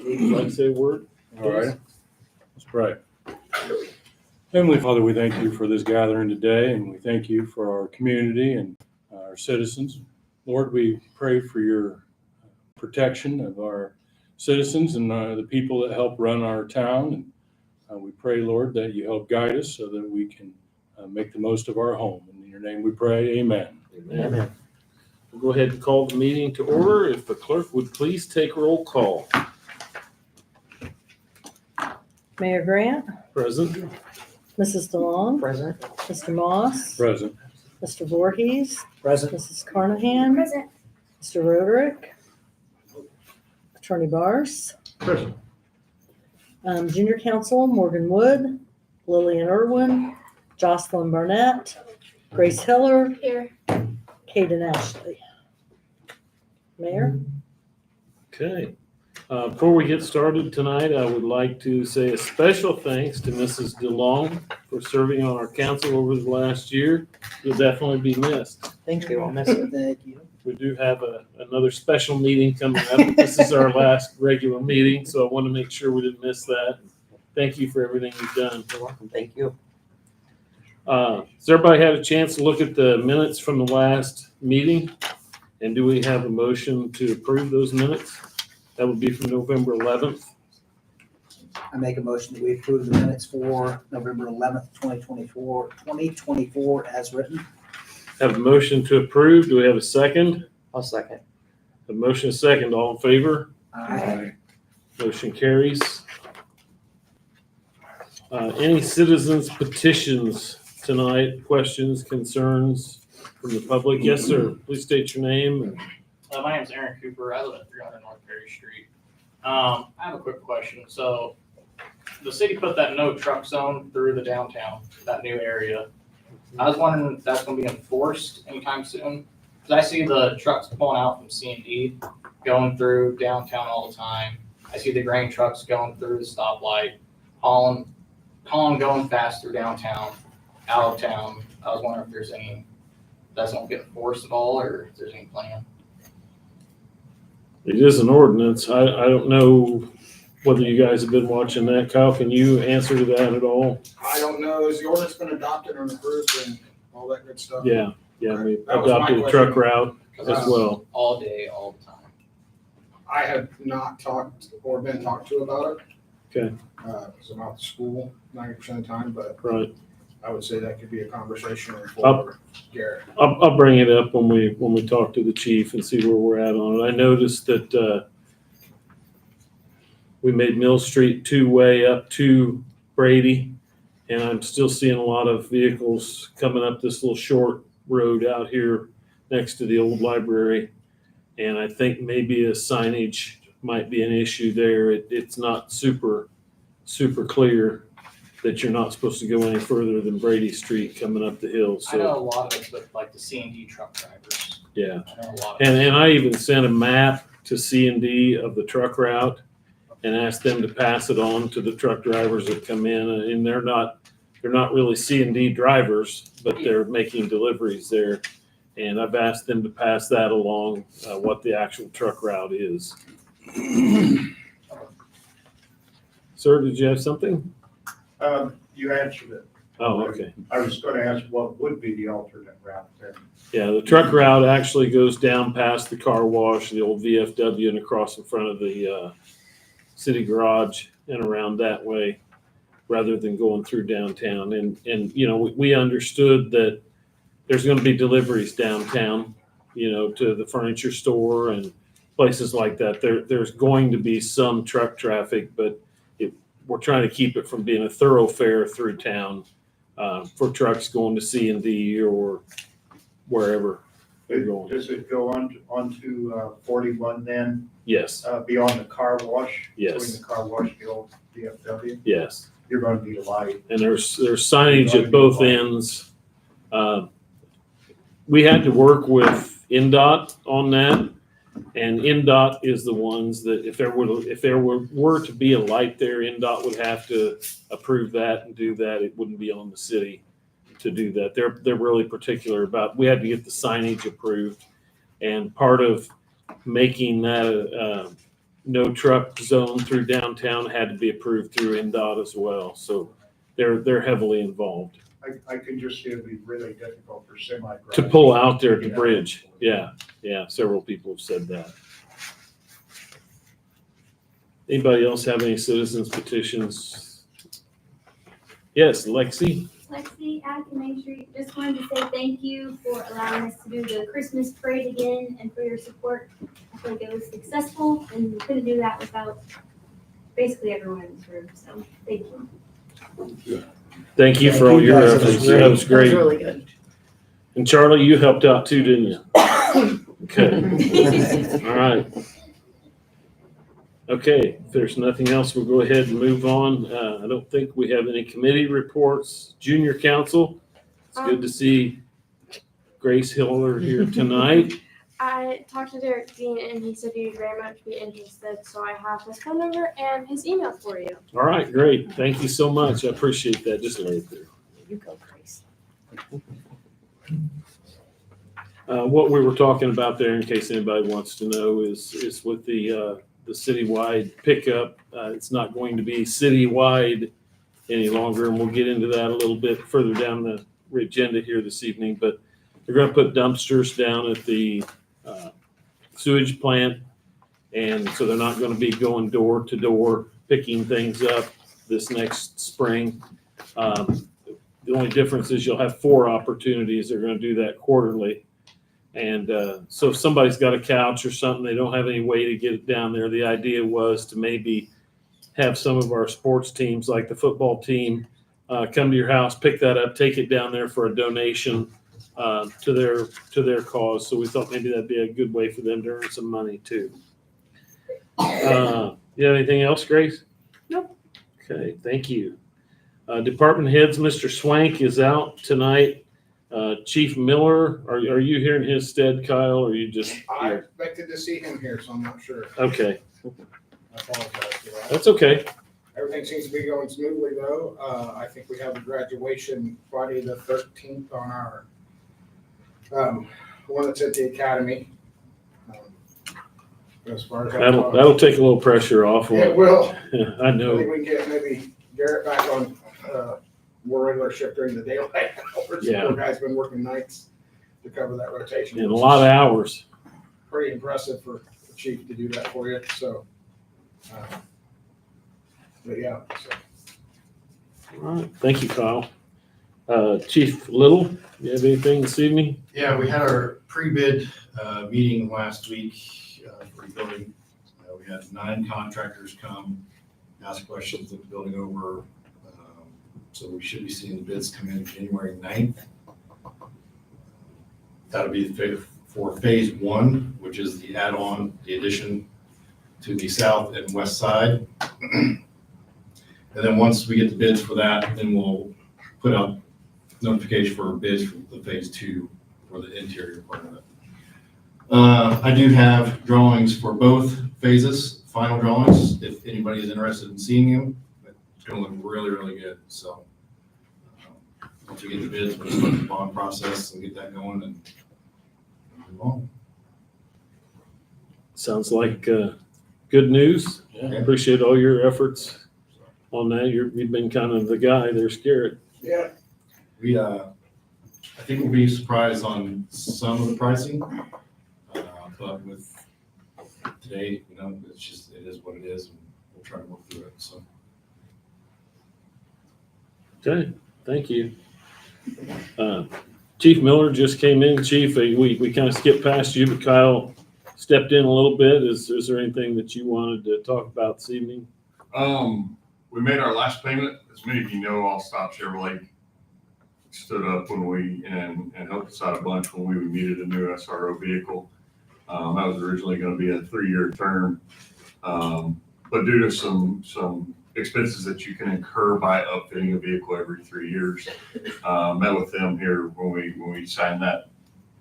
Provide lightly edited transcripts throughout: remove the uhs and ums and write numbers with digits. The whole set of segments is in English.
Would you like to say a word? All right, let's pray. Heavenly Father, we thank you for this gathering today, and we thank you for our community and our citizens. Lord, we pray for your protection of our citizens and the people that help run our town. And we pray, Lord, that you help guide us so that we can make the most of our home. And in your name we pray, amen. Amen. We'll go ahead and call the meeting to order. If the clerk would please take roll call. Mayor Grant, Present. Mrs. DeLong, Present. Mr. Moss, Present. Mr. Voorhees, Present. Mrs. Carnahan, Present. Mr. Roderick, Attorney Bars, Present. Junior Counsel Morgan Wood, Lillian Irwin, Jocelyn Barnett, Grace Hiller, Here. Kaden Ashley. Mayor? Okay. Before we get started tonight, I would like to say a special thanks to Mrs. DeLong for serving on our council over the last year. You'll definitely be missed. Thank you. I'll miss it. Thank you. We do have another special meeting coming up. This is our last regular meeting, so I want to make sure we didn't miss that. Thank you for everything you've done. You're welcome. Thank you. Has everybody had a chance to look at the minutes from the last meeting? And do we have a motion to approve those minutes? That would be from November 11th. I make a motion that we approve the minutes for November 11th, 2024 as written. Have a motion to approve. Do we have a second? I'll second. A motion is second. All in favor? Aye. Motion carries. Any citizens petitions tonight? Questions, concerns from the public? Yes, sir. Please state your name. My name is Aaron Cooper. I live at 300 North Perry Street. I have a quick question. So the city put that no truck zone through the downtown, that new area. I was wondering if that's going to be enforced anytime soon. Because I see the trucks pulling out from C&D going through downtown all the time. I see the grain trucks going through the stoplight, hauling going fast through downtown, out of town. I was wondering if there's any, that's going to get enforced at all, or if there's any plan. It is an ordinance. I don't know whether you guys have been watching that. Kyle, can you answer to that at all? I don't know, has the ordinance been adopted or approved and all that good stuff? Yeah, we That was my adopted a question. truck route as well. All day, all the time. I have not talked or been talked to about it. Okay. It's about the school 90% of the time, but Right. I would say that could be a conversation for Garrett. I'll bring it up when we talk to the chief and see where we're at on it. I noticed that we made Mill Street two-way up to Brady, and I'm still seeing a lot of vehicles coming up this little short road out here next to the old library. And I think maybe a signage might be an issue there. It's not super clear that you're not supposed to go any further than Brady Street coming up the hill. I know So, a lot of it's with like the C&D truck drivers. yeah. I know a lot of And I even sent a map to C&D of the truck route and asked them to pass it on to the truck drivers that come in. And they're not really C&D drivers, but they're making deliveries there. And I've asked them to pass that along, what the actual truck route is. Sir, did you have something? You answered it. Oh, okay. I was gonna ask what would be the alternate route then. Yeah, the truck route actually goes down past the car wash, the old VFW, and across in front of the city garage and around that way, rather than going through downtown. And you know, we understood that there's going to be deliveries downtown, you know, to the furniture store and places like that. There's going to be some truck traffic, but we're trying to keep it from being a thoroughfare through town for trucks going to C&D or wherever they're going. Does it go onto 41 then, Yes, beyond the car wash? Yes. Between the car wash, the old VFW? yes. You're gonna need a light. And there's signage at both ends. We had to work with NDOT on that, and NDOT is the ones that if there were to be a light there, NDOT would have to approve that and do that. It wouldn't be on the city to do that. They're really particular about. We had to get the signage approved, and part of making that no truck zone through downtown had to be approved through NDOT as well. So they're heavily involved I could just see it'd be really difficult for semi. to pull out there at the bridge. Yeah, several people have said that. Anybody else have any citizens petitions? Yes, Lexi? Lexi, Attica Main Street, just wanted to say thank you for allowing us to do the Christmas parade again and for your support. I feel like it was successful and we couldn't do that without basically everyone in this room, so thank you. Thank you for Thank all you your guys. That was efforts. great. That was great. really good. And Charlie, you helped out too, didn't you? Okay, all right. Okay, if there's nothing else, we'll go ahead and move on. I don't think we have any committee reports. Junior Council, it's good to see Grace Hiller here tonight. I talked to Derek Dean and he said he'd very much be interested, so I have his phone number and his email for you. All right, great. Thank you so much. I appreciate that. Just lay it there. You go, Grace. What we were talking about there, in case anybody wants to know, is with the citywide pickup. It's not going to be citywide any longer, and we'll get into that a little bit further down the agenda here this evening. But they're going to put dumpsters down at the sewage plant, and so they're not going to be going door to door picking things up this next spring. The only difference is you'll have 4 opportunities. They're going to do that quarterly. And so if somebody's got a couch or something, they don't have any way to get it down there. The idea was to maybe have some of our sports teams, like the football team, come to your house, pick that up, take it down there for a donation to their cause. So we thought maybe that'd be a good way for them to earn some money too. You have anything else, Grace? Nope. Okay, thank you. Department heads, Mr. Swank is out tonight. Chief Miller, are you here in his stead, Kyle, or are you just I here? expected to see him here, so I'm not sure. Okay, I apologize for that. that's okay. Everything seems to be going smoothly though. I think we have a graduation Friday the 13th on our, one that's at the academy. As far as That'll take a little pressure off. It will. I I know. think we can get maybe Garrett back on, more regular shift during the daylight hours. Yeah. Poor guy's been working nights to cover that rotation. And a which lot of is hours. pretty impressive for the chief to do that for you, so. But yeah, so. All right, thank you, Kyle. Chief Little, you have anything this evening? Yeah, we had our pre-bid meeting last week for the building. We had 9 contractors come, ask questions, look the building over. So we should be seeing the bids come in January 9th. That'll be for phase 1, which is the add-on, the addition to the south and west side. And then once we get the bids for that, then we'll put out notification for bids for the phase 2 for the interior part of it. I do have drawings for both phases, final drawings, if anybody is interested in seeing them. It's gonna look really, really good, so. Once we get the bids, we'll start the bond process and get that going and move on. Sounds like good news. I appreciate all your efforts on that. You've been kind of the guy there, Garrett. Yeah. We, I think we'll be surprised on some of the pricing, but with today, it's just, it is what it is, and we'll try to work through it, so. Okay, thank you. Chief Miller just came in. Chief, we kind of skipped past you, but Kyle stepped in a little bit. Is there anything that you wanted to talk about this evening? We made our last payment. As many of you know, All Stop Chevrolet stood up and helped us out a bunch when we needed a new SRO vehicle. That was originally going to be a 3-year term. But due to some expenses that you can incur by upfitting a vehicle every 3 years, met with them here when we signed that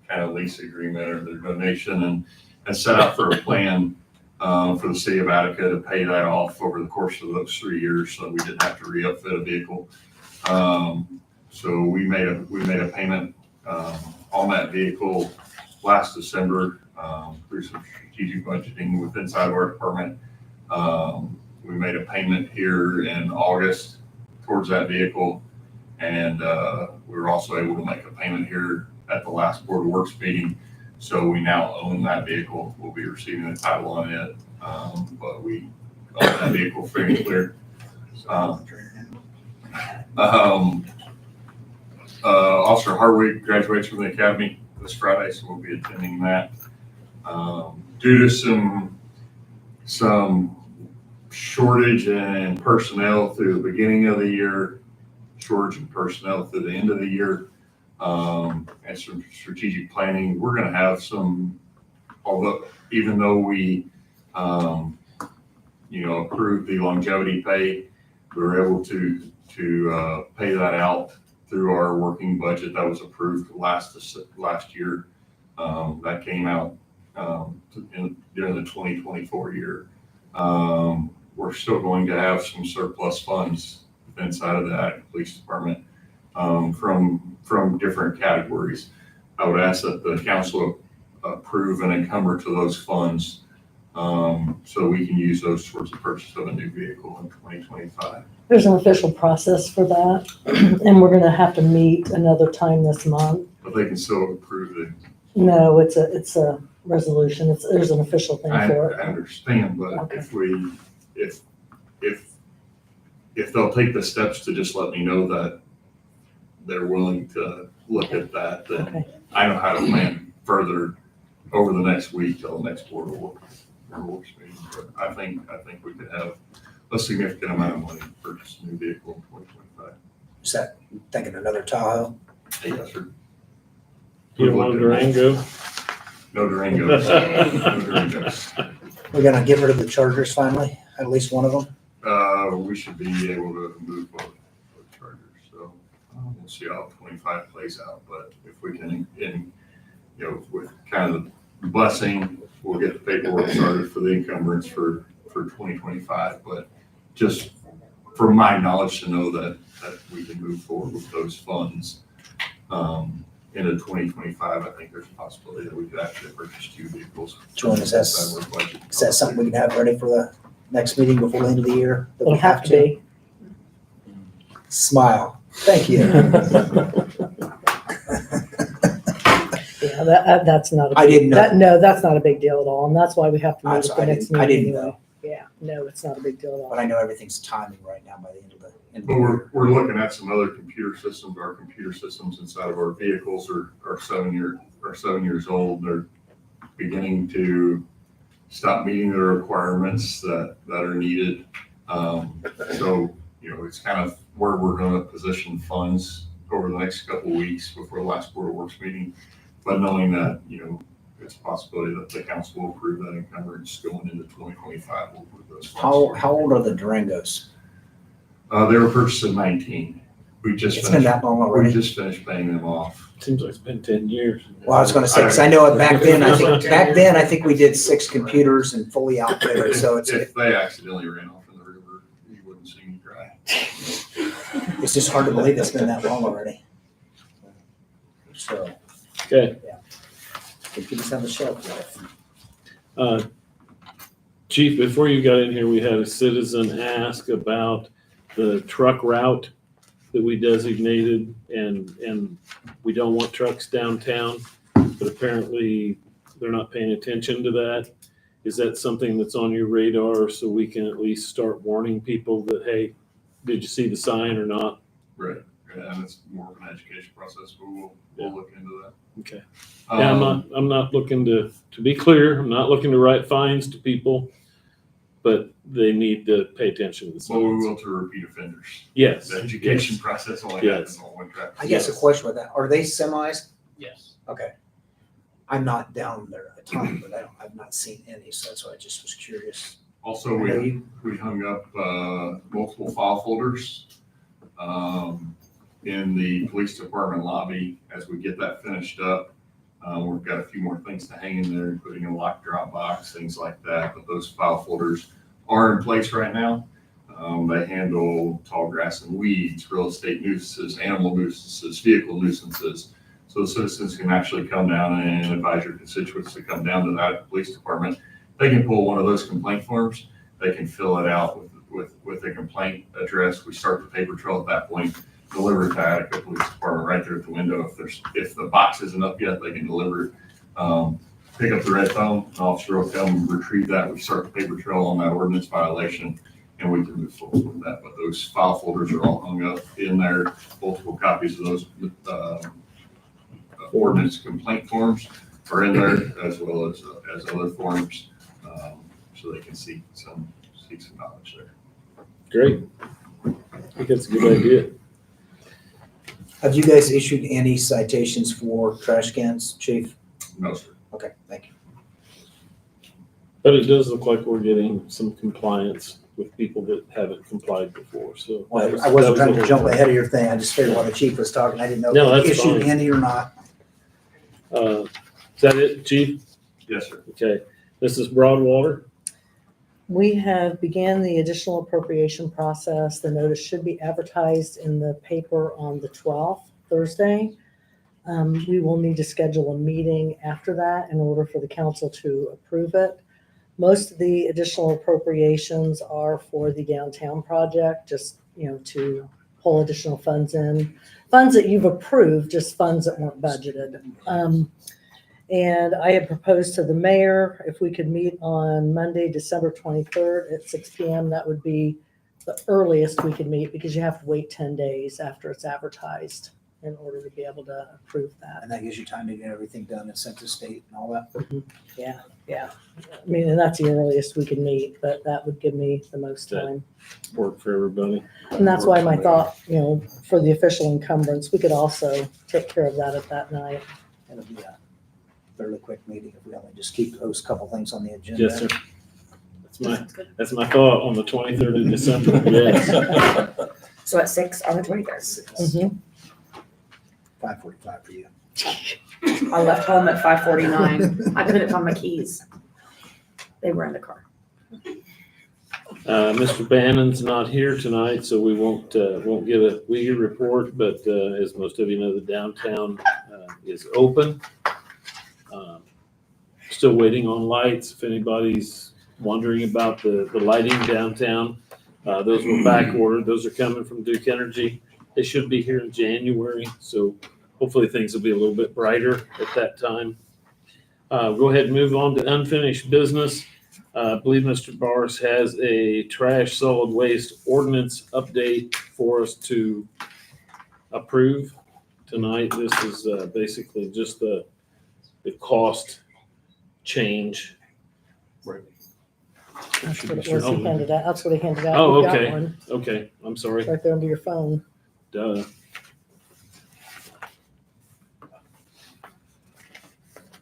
kind of lease agreement or their donation and set out for a plan for the city of Attica to pay that off over the course of those 3 years, so we didn't have to re-upfit a vehicle. So we made a payment on that vehicle last December through some strategic budgeting with inside of our department. We made a payment here in August towards that vehicle. And we were also able to make a payment here at the last Board of Works meeting. So we now own that vehicle. We'll be receiving the title on it. But we own that vehicle free and clear. Officer Hartwig graduates from the academy this Friday, so we'll be attending that. Due to some shortage in personnel through the beginning of the year, shortage in personnel through the end of the year, and some strategic planning, we're going to have some, although even though we approved the longevity pay, we were able to pay that out through our working budget that was approved last year. That came out during the 2024 year. We're still going to have some surplus funds inside of that police department from different categories. I would ask that the council approve and encumber to those funds so we can use those towards the purchase of a new vehicle in 2025. There's an official process for that, and we're gonna have to meet another time this month. But they can still approve it. No, it's a resolution. There's an official thing I for it. understand, but Okay. if they'll take the steps to just let me know that they're willing to look at that, then Okay. I know how to plan further over the next week till the next Board of Works meeting. But I think we could have a significant amount of money to purchase a new vehicle in 2025. Is that thinking another Tahoe? Yes, sir. You want a Durango? No Durangos. No Durangos. We're gonna get rid of the Chargers finally, at least one of them. We should be able to move both Chargers. So we'll see how 25 plays out. But if we can, with kind of the blessing, we'll get the paperwork started for the encumbrance for 2025. But just from my knowledge to know that we can move forward with those funds into 2025, I think there's a possibility that we could actually purchase 2 vehicles. Join us. Is that something we can have ready for the next meeting before the end of the year? that we It'll have to be. Smile. Thank you. Yeah, that's not a I big, didn't know. no, that's not a big deal at all, and that's why we have to I'm meet at sorry, the next I meeting didn't anyway. know. Yeah, no, it's not a big deal at all. But I know everything's timing right now by the end of the But year. we're looking at some other computer systems. Our computer systems inside of our vehicles are 7 years old. They're beginning to stop meeting the requirements that are needed. So, it's kind of where we're going to position funds over the next couple of weeks before the last Board of Works meeting. But knowing that, it's a possibility that the council will approve that encumbrance going into 2025. We'll approve those funds. How old are the Durangos? They were purchased in 19. It's been that long We already. just finished paying them off. Seems like it's been 10 years. Well, I was gonna say, because I know it back then, I think we did 6 computers and fully outfitted, so If they accidentally ran off in the river, you wouldn't see me cry. it's just hard to believe it's been that long already. So, Okay. computers have a shelf life. Chief, before you got in here, we had a citizen ask about the truck route that we designated, and we don't want trucks downtown, but apparently they're not paying attention to that. Is that something that's on your radar so we can at least start warning people that, hey, did you see the sign or not? Right. And it's more of an education process, but we'll look into that. Okay. Yeah, I'm not looking to be clear, I'm not looking to write fines to people, but they need to pay attention to the Well, we signs. will to repeat offenders. Yes. The education yes. process only Yes. happens on one track. I guess a question with that, are they semis? Yes. Okay. I'm not down there a ton, but I've not seen any, so that's why I just was curious. Also, I know we hung up multiple file folders in the police department lobby. As we get that finished up, we've got a few more things to hang in there, including a locked drop box, things like that. But those file folders are in place right now. They handle tall grass and weeds, real estate nuisances, animal nuisances, vehicle nuisances. So the citizens can actually come down and advise your constituents to come down to that police department. They can pull one of those complaint forms. they can fill it out with a complaint address. We start the paper trail at that point, deliver it to Attica Police Department right there at the window. If the box isn't up yet, they can deliver it. Pick up the red phone, an officer will come retrieve that. We start the paper trail on that ordinance violation, and we can move forward with that. But those file folders are all hung up in there, multiple copies of those ordinance complaint forms are in there, as well as other forms, so they can seek some knowledge there. Great. I think that's a good idea. Have you guys issued any citations for trash cans, Chief? No, sir. Okay, thank you. But it does look like we're getting some compliance with people that haven't complied before, so. Well, that I wasn't that trying the to whole jump point. ahead of your thing. I just figured while the chief was talking, I didn't know No, if he that's issued fine. any or not. Is that it, Chief? Yes, sir. Okay. Mrs. Broadwater? We have began the additional appropriation process. The notice should be advertised in the paper on the 12th, Thursday. We will need to schedule a meeting after that in order for the council to approve it. Most of the additional appropriations are for the downtown project, just, to pull additional funds in. Funds that you've approved, just funds that weren't budgeted. And I had proposed to the mayor, if we could meet on Monday, December 23rd at 6 p.m., that would be the earliest we could meet, because you have to wait 10 days after it's advertised in order to be able to approve that. And that gives you time to get everything done and sent to state and all that. Yeah. I mean, and that's the earliest we can meet, but that would give me the most time. Work for everybody. And that's why my thought, for the official encumbrance, we could also take care of that at that night. It'll be a fairly quick meeting if we only just keep those couple things on the agenda. Yes, sir. That's my thought on the 23rd of December. Yes. So at 6 on the 23rd. Mhm. 5:45 for you. I left home at 5:49. I couldn't find my keys. They were in the car. Mr. Bannon's not here tonight, so we won't get a weekly report, but as most of you know, the downtown is open. Still waiting on lights. If anybody's wondering about the lighting downtown, those were back ordered. Those are coming from Duke Energy. They should be here in January, so hopefully things will be a little bit brighter at that time. Go ahead and move on to unfinished business. I believe Mr. Bars has a trash solid waste ordinance update for us to approve tonight. This is basically just the cost change. That's what it was he handed out. That's what he handed out. Oh, We got okay. one. Okay, I'm sorry. Right there under your phone. Duh.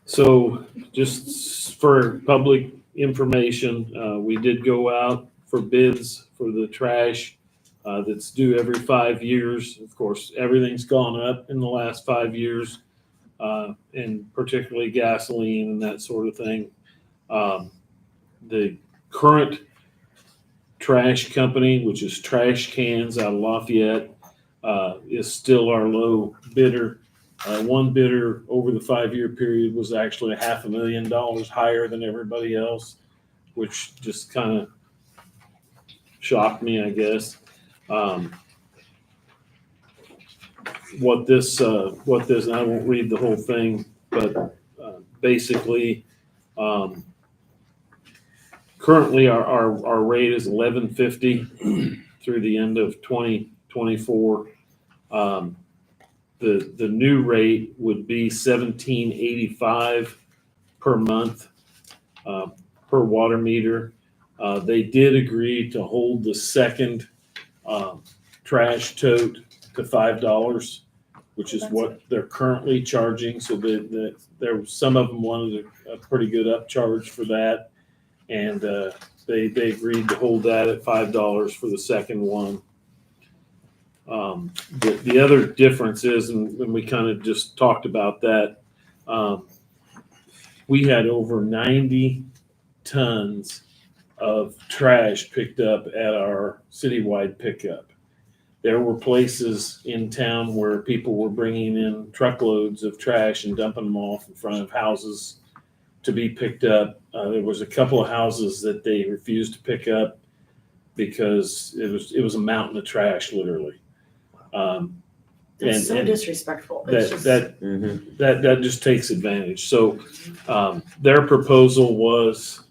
So just for public information, we did go out for bids for the trash that's due every 5 years. Of course, everything's gone up in the last 5 years, and particularly gasoline and that sort of thing. The current trash company, which is Trash Cans out of Lafayette, is still our low bidder. One bidder over the 5-year period was actually $500,000 higher than everybody else, which just kind of shocked me, I guess. What this, and I won't read the whole thing, but basically, currently our rate is $11.50 through the end of 2024. The new rate would be $17.85 per month per water meter. They did agree to hold the second trash tote to $5, which is what they're currently charging. So there some of them wanted a pretty good upcharge for that, and they agreed to hold that at $5 for the second one. The other difference is, and we kind of just talked about that, we had over 90 tons of trash picked up at our citywide pickup. There were places in town where people were bringing in truckloads of trash and dumping them off in front of houses to be picked up. There was a couple of houses that they refused to pick up because it was a mountain of trash, literally. It's so and disrespectful. It's that just, that just takes advantage. So their proposal was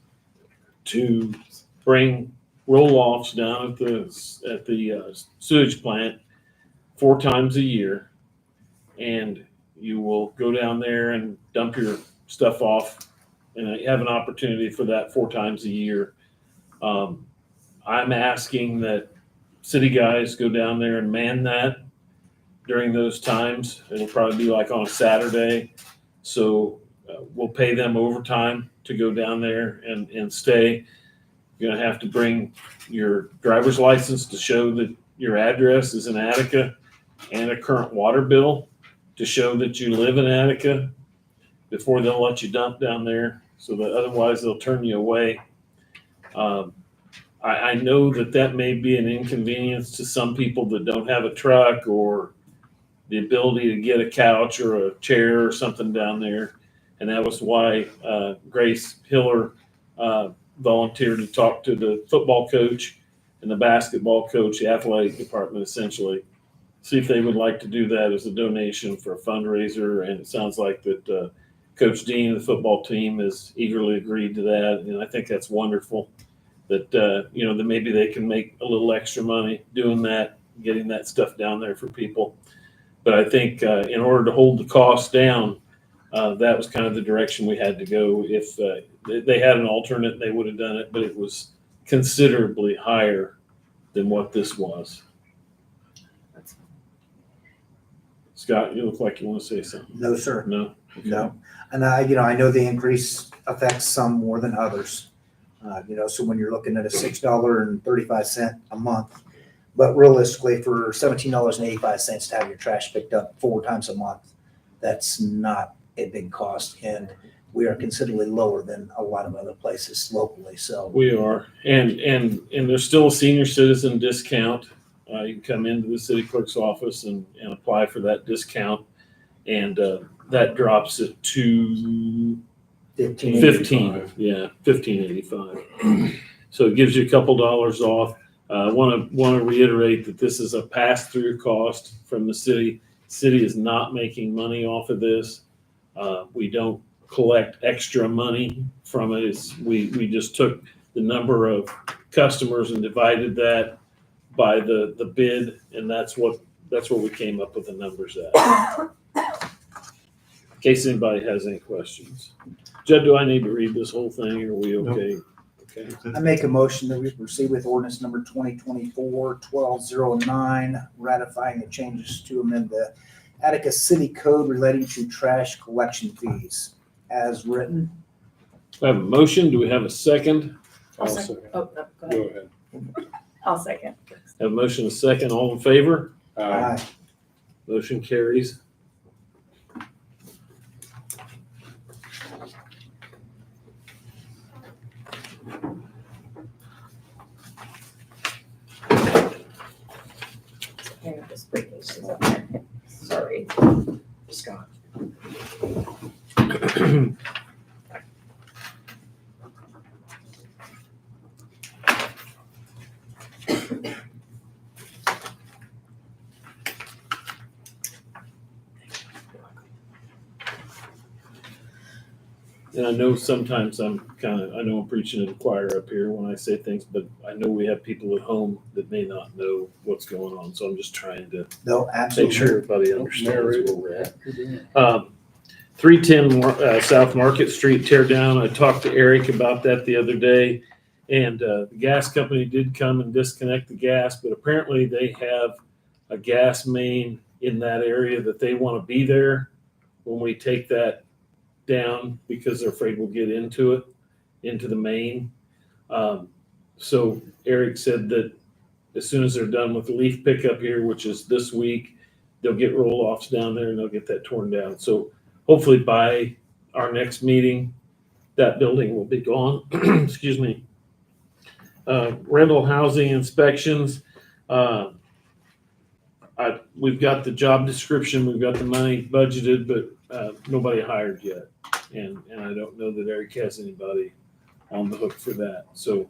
to bring roll-offs down at the sewage plant 4 times a year, and you will go down there and dump your stuff off, and you have an opportunity for that 4 times a year. I'm asking that city guys go down there and man that during those times. It'll probably be like on a Saturday. So we'll pay them overtime to go down there and stay. You're gonna have to bring your driver's license to show that your address is in Attica and a current water bill to show that you live in Attica before they'll let you dump down there. So that otherwise they'll turn you away. I know that may be an inconvenience to some people that don't have a truck or the ability to get a couch or a chair or something down there. And that was why Grace Hiller volunteered to talk to the football coach and the basketball coach, the athletic department essentially, see if they would like to do that as a donation for a fundraiser. And it sounds like that Coach Dean of the football team has eagerly agreed to that. And I think that's wonderful that, that maybe they can make a little extra money doing that, getting that stuff down there for people. But I think in order to hold the cost down, that was kind of the direction we had to go. If they had an alternate, they would have done it, but it was considerably higher than what this was. Scott, you look like you want to say something. No, sir. No? Okay. No. And I know the increase affects some more than others. So when you're looking at a $6.35 a month, but realistically for $17.85 to have your trash picked up 4 times a month, that's not a big cost. And we are considerably lower than a lot of other places locally. So We are. And there's still a senior citizen discount. You can come into the city clerk's office and apply for that discount. And that drops it to 15. Yeah, $15.85. So it gives you a couple dollars off. I want to reiterate that this is a pass-through cost from the city. City is not making money off of this. We don't collect extra money from it. We just took the number of customers and divided that by the bid, and that's what we came up with the numbers at. In case anybody has any questions. Judd, do I need to read this whole thing, or are we okay? Okay. I make a motion that we proceed with ordinance number 2024-1209, ratifying the changes to amend the Attica City Code relating to trash collection fees as written. I have a motion. Do we have a second? I'll I'll second. second. Oh, no, go Go ahead. ahead. I'll second. Have a motion, a second. All in favor? Aye. Motion carries. Hang up this briefcase is up there. Sorry. Scott. And I know sometimes I know I'm preaching to the choir up here when I say things, but I know we have people at home that may not know what's going on. So I'm just trying to No, make absolutely. sure everybody understands where we're at. 310 South Market Street tear down. I talked to Eric about that the other day, and the gas company did come and disconnect the gas, but apparently they have a gas main in that area that they want to be there when we take that down because they're afraid we'll get into the main. So Eric said that as soon as they're done with the leaf pickup here, which is this week, they'll get roll-offs down there and they'll get that torn down. So hopefully by our next meeting, that building will be gone. Excuse me. Rental housing inspections. we've got the job description, we've got the money budgeted, but nobody hired yet. And I don't know that Eric has anybody on the hook for that. So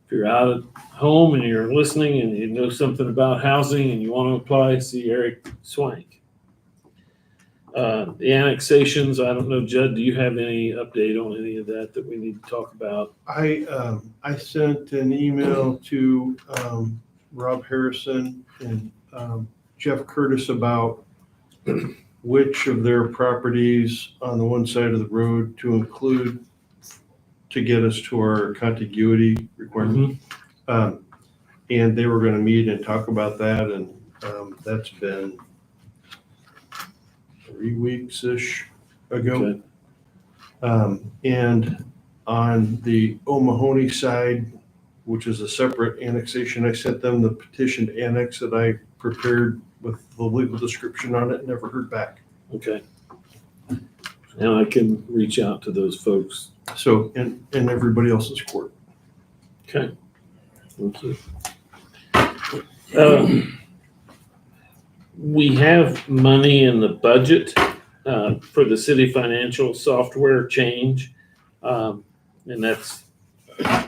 if you're out at home and you're listening and you know something about housing and you want to apply, see Eric Swank. The annexations, I don't know, Judd, do you have any update on any of that we need to talk about? I sent an email to Rob Harrison and Jeff Curtis about which of their properties on the one side of the road to include to get us to our contiguity requirement. And they were gonna meet and talk about that, and that's been 3 weeks-ish ago. Okay. And on the O'Mahony side, which is a separate annexation, I sent them the petition to annex that I prepared with the legal description on it, never heard back. Okay. And I can reach out to those folks. So, in everybody else's court. Okay. Thank you. We have money in the budget for the city financial software change. And that's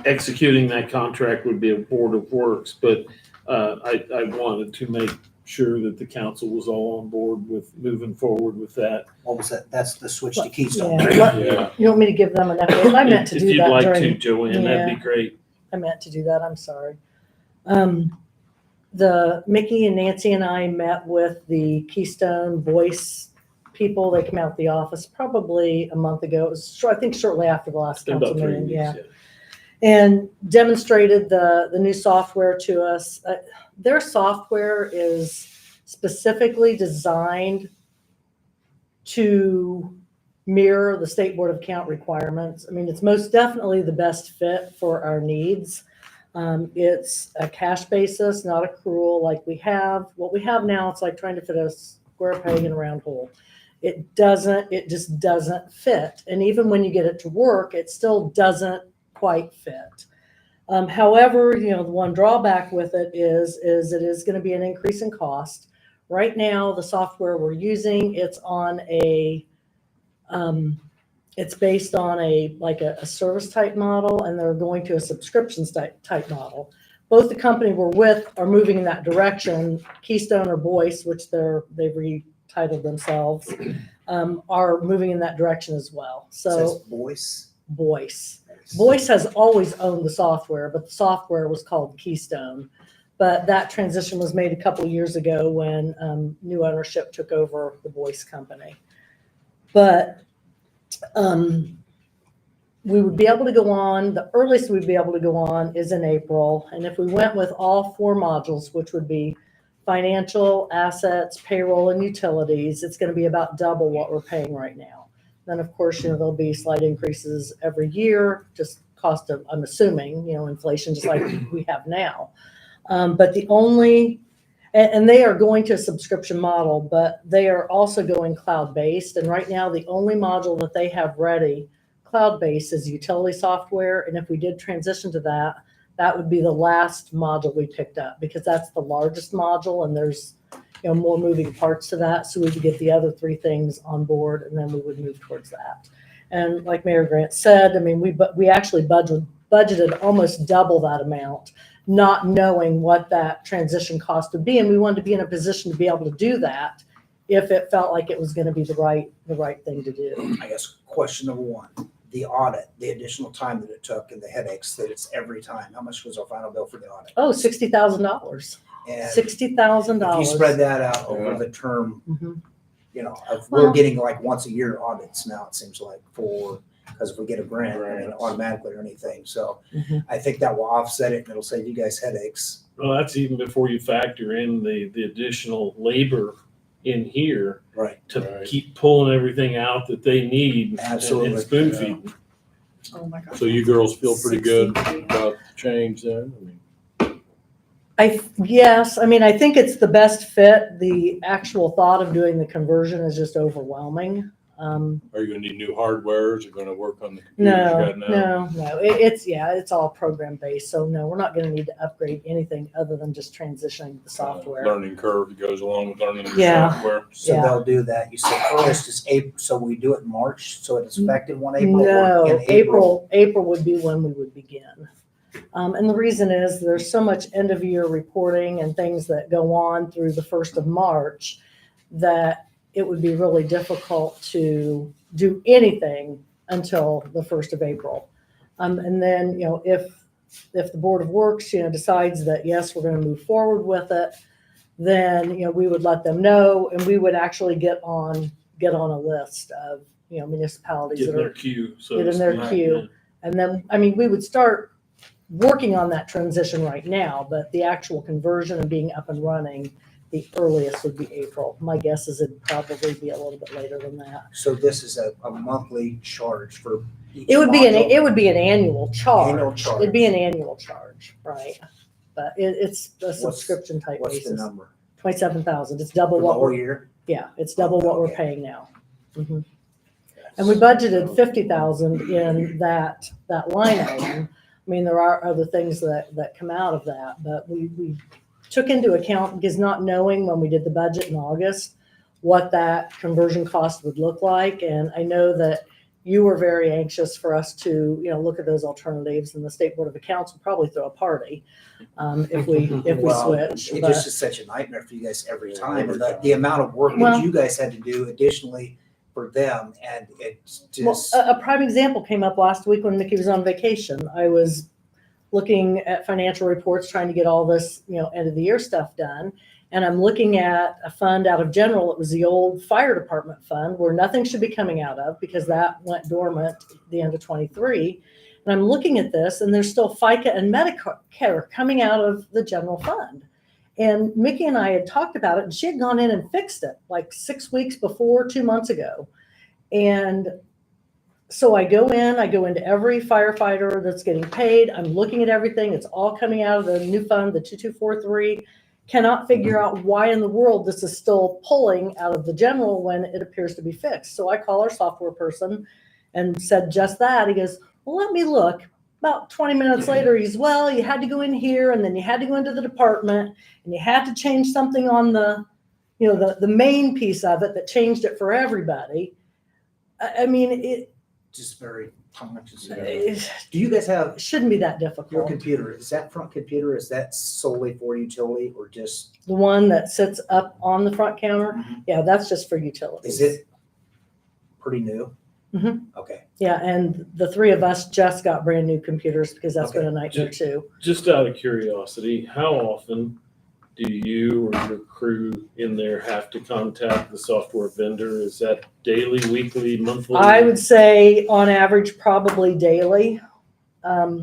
executing that contract would be a Board of Works, but I wanted to make sure that the council was all on board with moving forward with that. What was that? That's the switch to Keystone. Yeah. right? Yeah. You want me to give them an update? I meant to If do you'd that like during. to, Joanne, that'd be great. I meant to do that, I'm sorry. Mickey and Nancy and I met with the Keystone Voice people. They came out the office probably a month ago. It was, I think, shortly after the last It's been council about 3 meeting, weeks, yeah. And demonstrated the new software to us. Their software is specifically designed to mirror the State Board of Account requirements. I mean, it's most definitely the best fit for our needs. It's a cash basis, not accrual like we have. What we have now, it's like trying to fit a square peg in a round hole. It just doesn't fit. And even when you get it to work, it still doesn't quite fit. However, the one drawback with it is it is going to be an increase in cost. Right now, the software we're using, it's based on a service type model, and they're going to a subscriptions type model. Both the company we're with are moving in that direction. Keystone or Boyce, which they've retitled themselves, are moving in that direction as well. Says So Boyce. Boyce has always owned the software, but the software was called Keystone. But that transition was made a couple of years ago when new ownership took over the Boyce company. But we would be able to go on, the earliest we'd be able to go on is in April. And if we went with all 4 modules, which would be financial, assets, payroll, and utilities, it's going to be about double what we're paying right now. Then, of course, there'll be slight increases every year, just cost of, I'm assuming, inflation, just like we have now. But and they are going to a subscription model, but they are also going cloud-based. And right now, the only module that they have ready cloud-based is utility software. And if we did transition to that, that would be the last module we picked up, because that's the largest module and there's more moving parts to that. So we would get the other 3 things on board and then we would move towards that. And like Mayor Grant said, I mean, we actually budgeted almost double that amount, not knowing what that transition cost would be. And we wanted to be in a position to be able to do that if it felt like it was going to be the right thing to do. I guess question number 1, the audit, the additional time that it took and the headaches that it's every time. How much was our final bill for the audit? Oh, $60,000. And $60,000. if you spread that out over the term, Mhm. we're getting like once a year audits now, it seems like, because if we get a grant, automatically or anything. So Mhm. I think that will offset it and it'll save you guys headaches. Well, that's even before you factor in the additional labor in here Right. to Right. keep pulling everything out that they need Absolutely. and spoon feeding. Oh my gosh. So you girls feel pretty good 63. about the change then? I mean, Yes, I mean, I think it's the best fit. The actual thought of doing the conversion is just overwhelming. Are you gonna need new hardware? Is it gonna work on the computers you No, got now? no. It's all program based. So no, we're not going to need to upgrade anything other than just transitioning the software. Learning curve that goes along with learning the Yeah. software. So Yeah. they'll do that. You said first is April, so we do it in March, so it's effective on April? or No, in April? April would be when we would begin. And the reason is there's so much end of year reporting and things that go on through the 1st of March that it would be really difficult to do anything until the 1st of April. And then, if the Board of Works, decides that, yes, we're going to move forward with it, then, we would let them know and we would actually get on a list of, municipalities Get in that their are, queue. So get in their to speak. queue. And then, we would start working on that transition right now, but the actual conversion and being up and running, the earliest would be April. My guess is it'd probably be a little bit later than that. So this is a monthly charge for each It would be module? an annual charge. Annual charge. It'd be an annual charge, right? But it's a subscription type What's the basis. number? 27,000. It's double For the what whole we're, year? yeah, it's double what we're Okay. paying now. Mhm. And we budgeted 50,000 in that line item. There are other things that come out of that, but we took into account, because not knowing when we did the budget in August, what that conversion cost would look like. And I know that you were very anxious for us to, look at those alternatives, and the State Board of Accounts will probably throw a party if we Well, switch. It But- just is such a nightmare for you guys every time. every The time. amount of work Well- that you guys had to do additionally for them, and it's Well, just. a prime example came up last week when Mickey was on vacation. I was looking at financial reports, trying to get all this, end of the year stuff done. And I'm looking at a fund out of general. It was the old fire department fund where nothing should be coming out of because that went dormant at the end of 23. And I'm looking at this and there's still FICA and Medicare coming out of the general fund. And Mickey and I had talked about it and she had gone in and fixed it like 6 weeks before, 2 months ago. And so I go into every firefighter that's getting paid. I'm looking at everything. It's all coming out of the new fund, the 2243. Cannot figure out why in the world this is still pulling out of the general when it appears to be fixed. So I call our software person and said just that. He goes, well, let me look. About 20 minutes later, he's, well, you had to go in here and then you had to go into the department and you had to change something on the main piece of it that changed it for everybody. Just very, how much is it? It Do you guys have shouldn't be that your difficult. computer? Is that front computer, is that solely for utility or just, The one that sits up on the front counter, Mhm. yeah, that's just for utilities. is it pretty new? Mhm. Okay. Yeah, and the three of us just got brand new computers because that's been a nightmare too. Just out of curiosity, how often do you or your crew in there have to contact the software vendor? Is that daily, weekly, monthly? I would say on average, probably daily.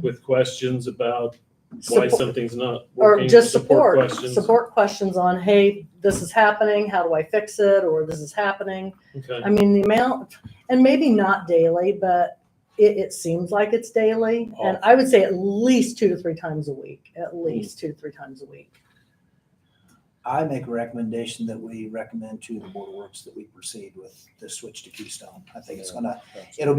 With questions about why Support- something's not Or working? just support questions? on, hey, this is happening, how do I fix it? Or this is happening. Okay. The amount, and maybe not daily, but it seems like it's daily. And I would say at least 2 to 3 times a week, at least 2 to 3 times a week. I make a recommendation that we recommend to the Board of Works that we proceed with the switch to Keystone. I think it'll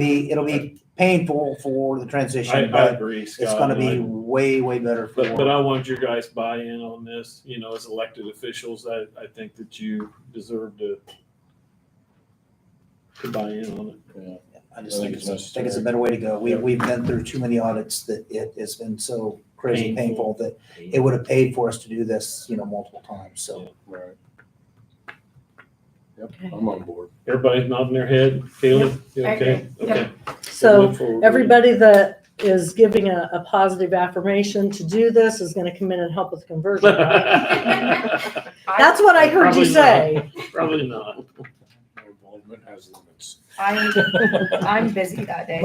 be painful for the transition, I but agree, Scott. it's gonna and be I- way, way better for. But I want your guys' buy-in on this, as elected officials. I think that you deserve to buy in on it. I just think it's necessary. a better way to go. Yeah. We've been through too many audits that it has been so crazy Painful. painful that it would have paid for us to do this, multiple times, so. Right. Yep, Okay. I'm on board. Everybody's nodding their head. Kaylee, you I okay? agree. Okay. So Move forward. everybody that is giving a positive affirmation to do this is going to come in and help with conversion, right? That's what I heard you Probably say. Probably not. Involvement has limits. I'm busy that day.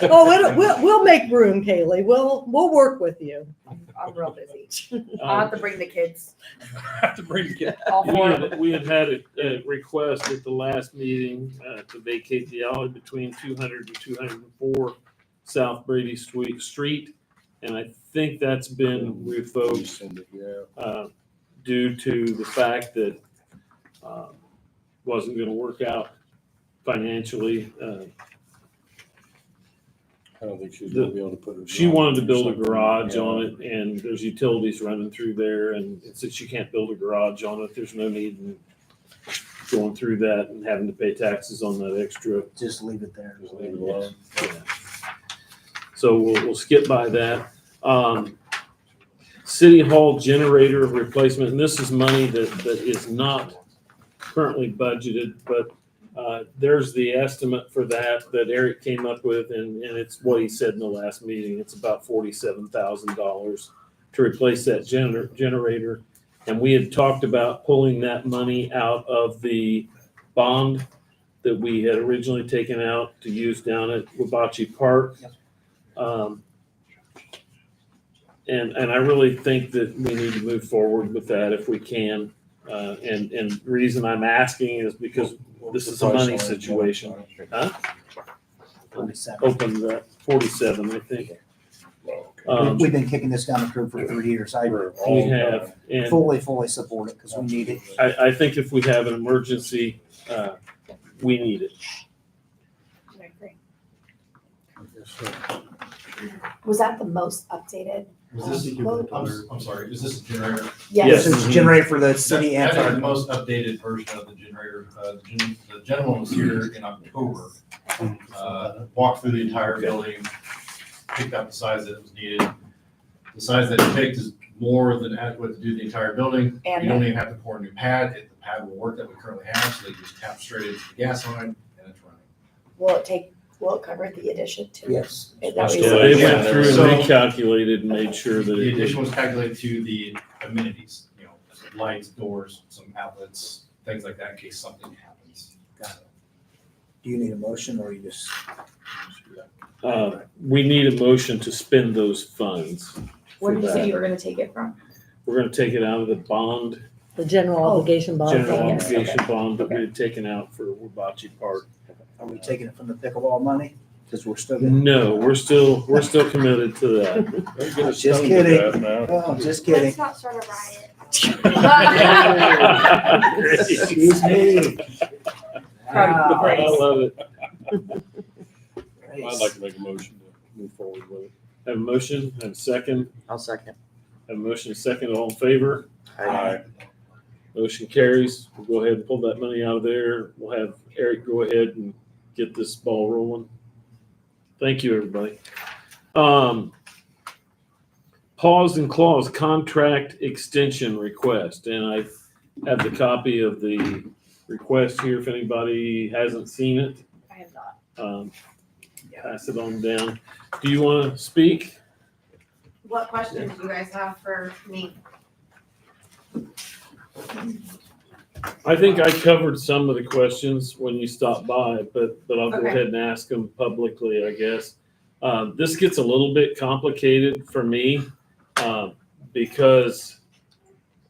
Oh, we'll make room, Kaylee. We'll work with you. I'm real busy. I'll have to bring the kids, Have to bring it. all four of them. We had a request at the last meeting to vacate the alley between 200 and 204 South Brady Street. And I think that's been revoked due to the fact that wasn't going to work out financially. I don't think she's gonna be able to put her. She wanted to build a something, garage yeah. on it, and there's utilities running through there, and since you can't build a garage on it, there's no need in going through that and having to pay taxes on that extra. Just leave it there. Just leave it alone. Yeah. So we'll skip by that. City Hall generator replacement, and this is money that is not currently budgeted, but there's the estimate for that Eric came up with, and it's what he said in the last meeting. It's about $47,000 to replace that generator. And we had talked about pulling that money out of the bond that we had originally taken out to use down at Wabachi Park. And I really think that we need to move forward with that if we can. And the reason I'm asking is because this is a money situation. Huh? 47. Opened that 47, I think. We've been kicking this down the curb for 3 years. I We have, and fully support it because we need it. I think if we have an emergency, we need it. I agree. Was that the most updated? Was this, quote? I'm sorry, is this a generator? Yes. This is generated for the city and That is fire. the most updated version of the generator. The gentleman was here in October, walked through the entire building, picked out the size that was needed. The size that it picked is more than adequate to do the entire building. And You don't even have to pour a new pad. The pad will work that we currently have, so they just tap straight into the gas line and it's running. will it cover the addition too? Yes. That was- So they Yeah, went through and so- recalculated and made sure that The it addition was calculated to the amenities, lights, doors, some outlets, things like that in case something happens. Do you need a motion or you just? we need a motion to spend those funds. Where for did you say that. you were gonna take it from? We're gonna take it out of the bond, The general obligation bond. general yes, obligation okay. bond that we had taken out for Wabachi Park. Are we taking it from the pickleball money? Because we're still gonna. No, we're still committed to that. Don't get us Just stung to kidding. death now. Oh, just kidding. Let's not start a riot. Excuse me. Wow. I love it. I'd like to make a motion to move forward with it. Have a motion, have a second, I'll second. have a motion, a second, all in favor? Aye. Motion carries. We'll go ahead and pull that money out of there. We'll have Eric go ahead and get this ball rolling. Thank you, everybody. Pause and clause contract extension request, and I have the copy of the request here if anybody hasn't seen it. I have not. Pass it on down. Do you want to speak? What questions do you guys have for me? I think I covered some of the questions when you stopped by, but I'll go Okay. ahead and ask them publicly, I guess. This gets a little bit complicated for me because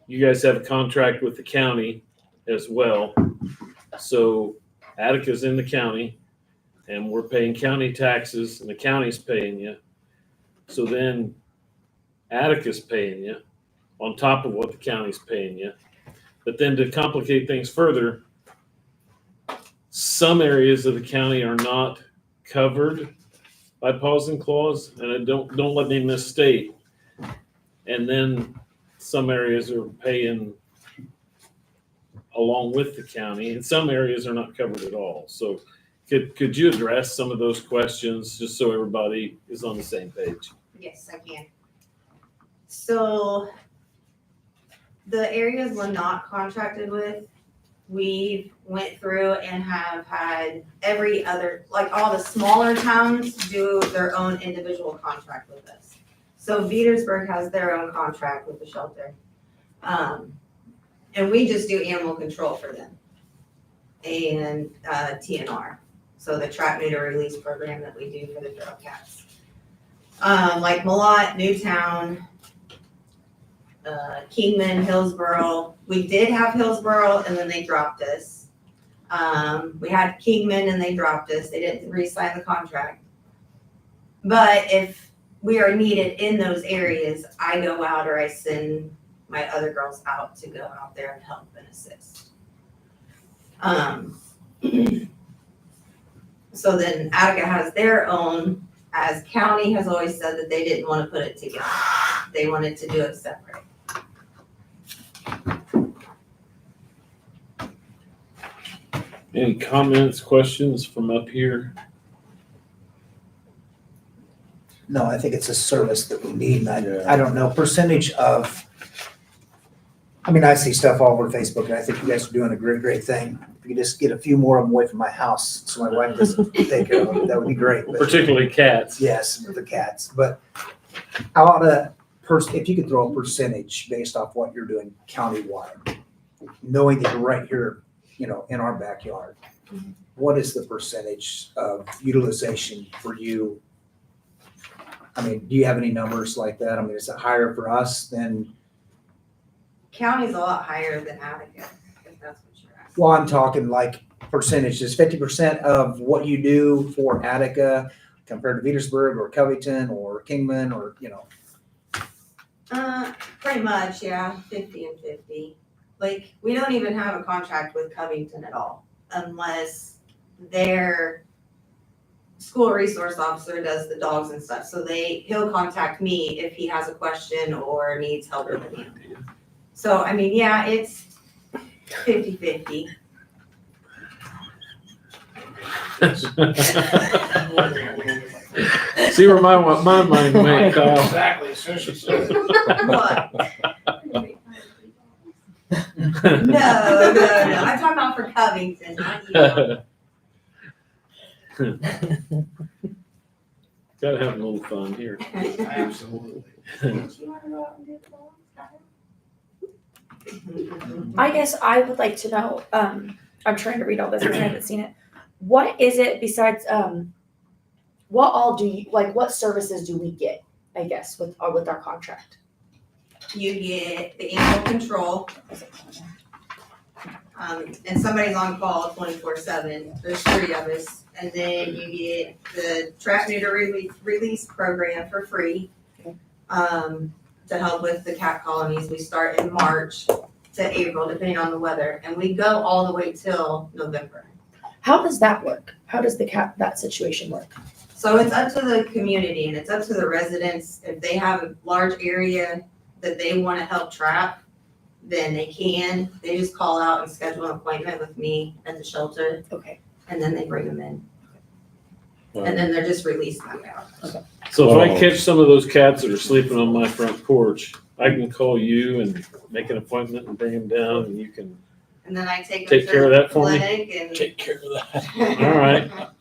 you guys have a contract with the county as well. So Attica's in the county and we're paying county taxes and the county's paying you. So then Attica's paying you on top of what the county's paying you. But then to complicate things further, some areas of the county are not covered by pause and clause, and don't let me misstate. And then some areas are paying along with the county, and some areas are not covered at all. So could you address some of those questions just so everybody is on the same page? Yes, I can. So the areas we're not contracted with, we went through and have had every other, like all the smaller towns do their own individual contract with us. So Petersburg has their own contract with the shelter. And we just do animal control for them. And TNR, so the trap, neuter, release program that we do for the feral cats. Like Malott, Newtown, Kingman, Hillsborough. We did have Hillsborough and then they dropped us. We had Kingman and they dropped us. They didn't re-sign the contract. But if we are needed in those areas, I go out or I send my other girls out to go out there and help and assist. So then Attica has their own, as county has always said that they didn't want to put it together. They wanted to do it separate. Any comments, questions from up here? No, I think it's a service that we need, and Yeah. I don't know, percentage of, I mean, I see stuff all over Facebook, and I think you guys are doing a great thing. If you could just get a few more of them away from my house, so my wife doesn't take care of them, that would be great. But- Particularly cats. Yes, the cats, but how about if you could throw a percentage based off what you're doing countywide, knowing that you're right here, in our backyard, what is the percentage of utilization for you? I mean, do you have any numbers like that? I mean, is it higher for us than, County's a lot higher than Attica, if that's what you're asking. well, I'm talking like percentages, 50% of what you do for Attica compared to Petersburg or Covington or Kingman or, Pretty much, yeah, 50 and 50. Like, we don't even have a contract with Covington at all unless their school resource officer does the dogs and stuff. So he'll contact me if he has a question or needs help with a meal. So, I mean, yeah, it's 50-50. See where my mind went, Kyle. Exactly, as soon as she said it. What? No. I'm talking about for Covington, not you. Gotta have a little fun here. Absolutely. I guess I would like to know, I'm trying to read all this because I haven't seen it. What is it besides, what all do you, like, what services do we get, I guess, with our contract? You get the animal control. And somebody's on call 24/7. There's 3 of us. And then you get the trap neuter release program for free. To help with the cat colonies. We start in March to April, depending on the weather, and we go all the way till November. How does that work? How does that situation work? So it's up to the community and it's up to the residents. If they have a large area that they want to help trap, then they can. They just call out and schedule an appointment with me at the shelter. Okay. And then they bring them in. And then they're just released back out. Okay. So if I catch some of those cats that are sleeping on my front porch, I can call you and make an appointment and bring them down, and you can And then I take them take to care of the that for me. clinic and Take care of that.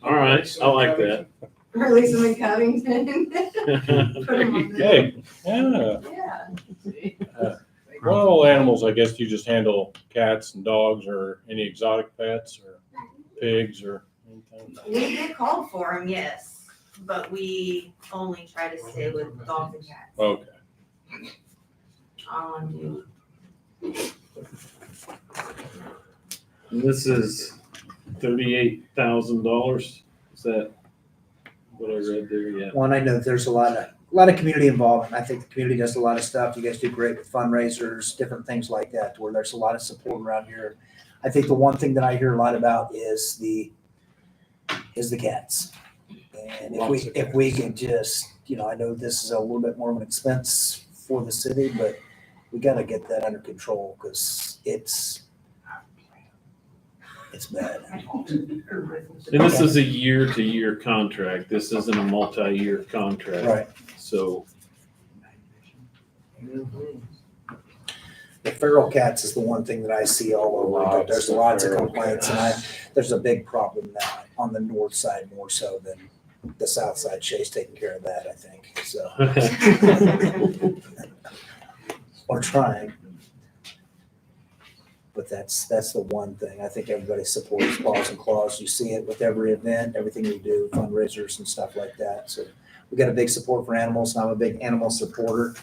All right, I like that. release them in Covington. Put 'em on the- Hey, yeah. Yeah. Well, all animals, I guess you just handle cats and dogs or any exotic pets or pigs or anything. We get called for them, yes, but we only try to stay with dogs and cats. Okay. I want to do. And this is $38,000. Is that what I read there? Yeah. Well, and I know that there's a lot of community involvement. I think the community does a lot of stuff. You guys do great with fundraisers, different things like that, where there's a lot of support around here. I think the one thing that I hear a lot about is the cats. And if we can just, I know this is a little bit more of an expense for the city, but we got to get that under control because it's bad. And this is a year-to-year contract. This isn't a multi-year contract. Right. So The feral cats is the one thing that I see all over, but there's lots of complaints, and there's a big problem now on the north side more so than the south side. Shay's taking care of that, I think, so. Or trying. But that's the one thing. I think everybody supports Paws and Claws. You see it with every event, everything we do, fundraisers and stuff like that. So we got a big support for animals, and I'm a big animal supporter.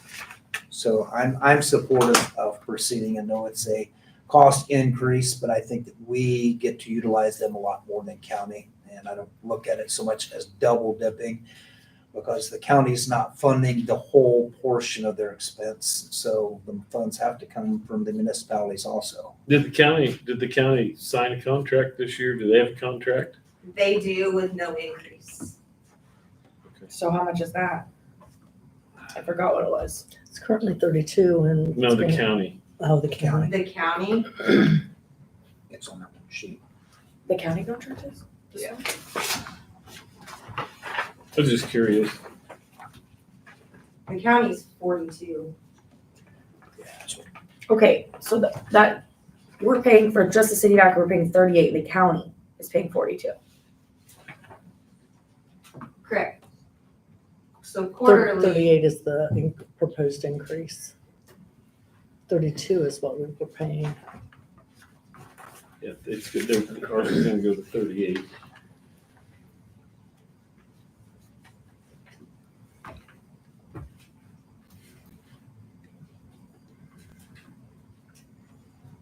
So I'm supportive of proceeding. I know it's a cost increase, but I think that we get to utilize them a lot more than county. And I don't look at it so much as double dipping because the county's not funding the whole portion of their expense. So the funds have to come from the municipalities also. did the county sign a contract this year? Do they have a contract? They do with no increase. So how much is that? I forgot what it was. It's currently 32 and. No, the county. Oh, the county. The county, It's on that one sheet. The county contract is? Yeah. I was just curious. the county's 42. Yeah, that's what- Okay, so that, we're paying for just the city dock, we're paying 38, the county is paying 42. Correct. So quarterly, 38 is the proposed increase. 32 is what we were paying. Yeah, it's good. Ours is gonna go to 38.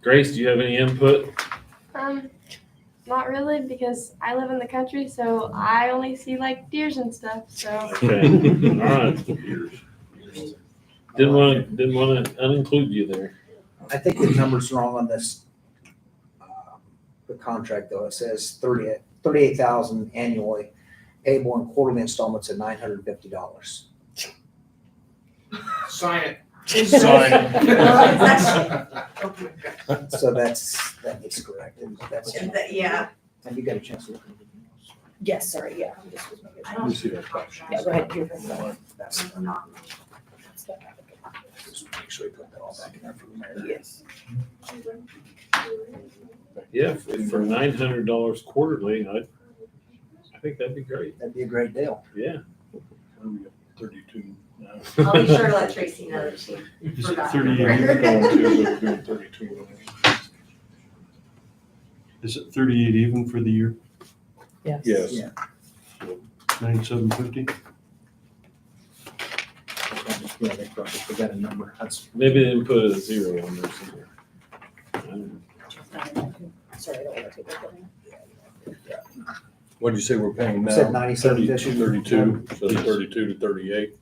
Grace, do you have any input? Not really, because I live in the country, so I only see like deers and stuff, so. Okay, all right. Didn't want to uninclude you there. I think the number's wrong on this. The contract though, it says 38,000 annually, payable in quarterly installments of $950. Sign it. So that is correct. And that's, yeah. have you got a chance to look at it? Yes, sorry, yeah. I'm just- I don't see that. Yeah, go ahead. That's not. just make sure you put that all back in there for the mayor. Yes. Yeah, for $900 quarterly, I think that'd be great. That'd be a great deal. Yeah. 32 now. I'll be sure to let Tracy know that she Is it forgot. 38 going to, but doing 32? Is it 38 even for the year? Yes. Yes. Yeah. 9750? Yeah, they probably forgot a number. That's, Maybe they didn't put a zero on there somewhere. I don't know. Sorry, I don't want to take that. What'd you say we're paying now? Said 97 30 to 32, so 32 to 38.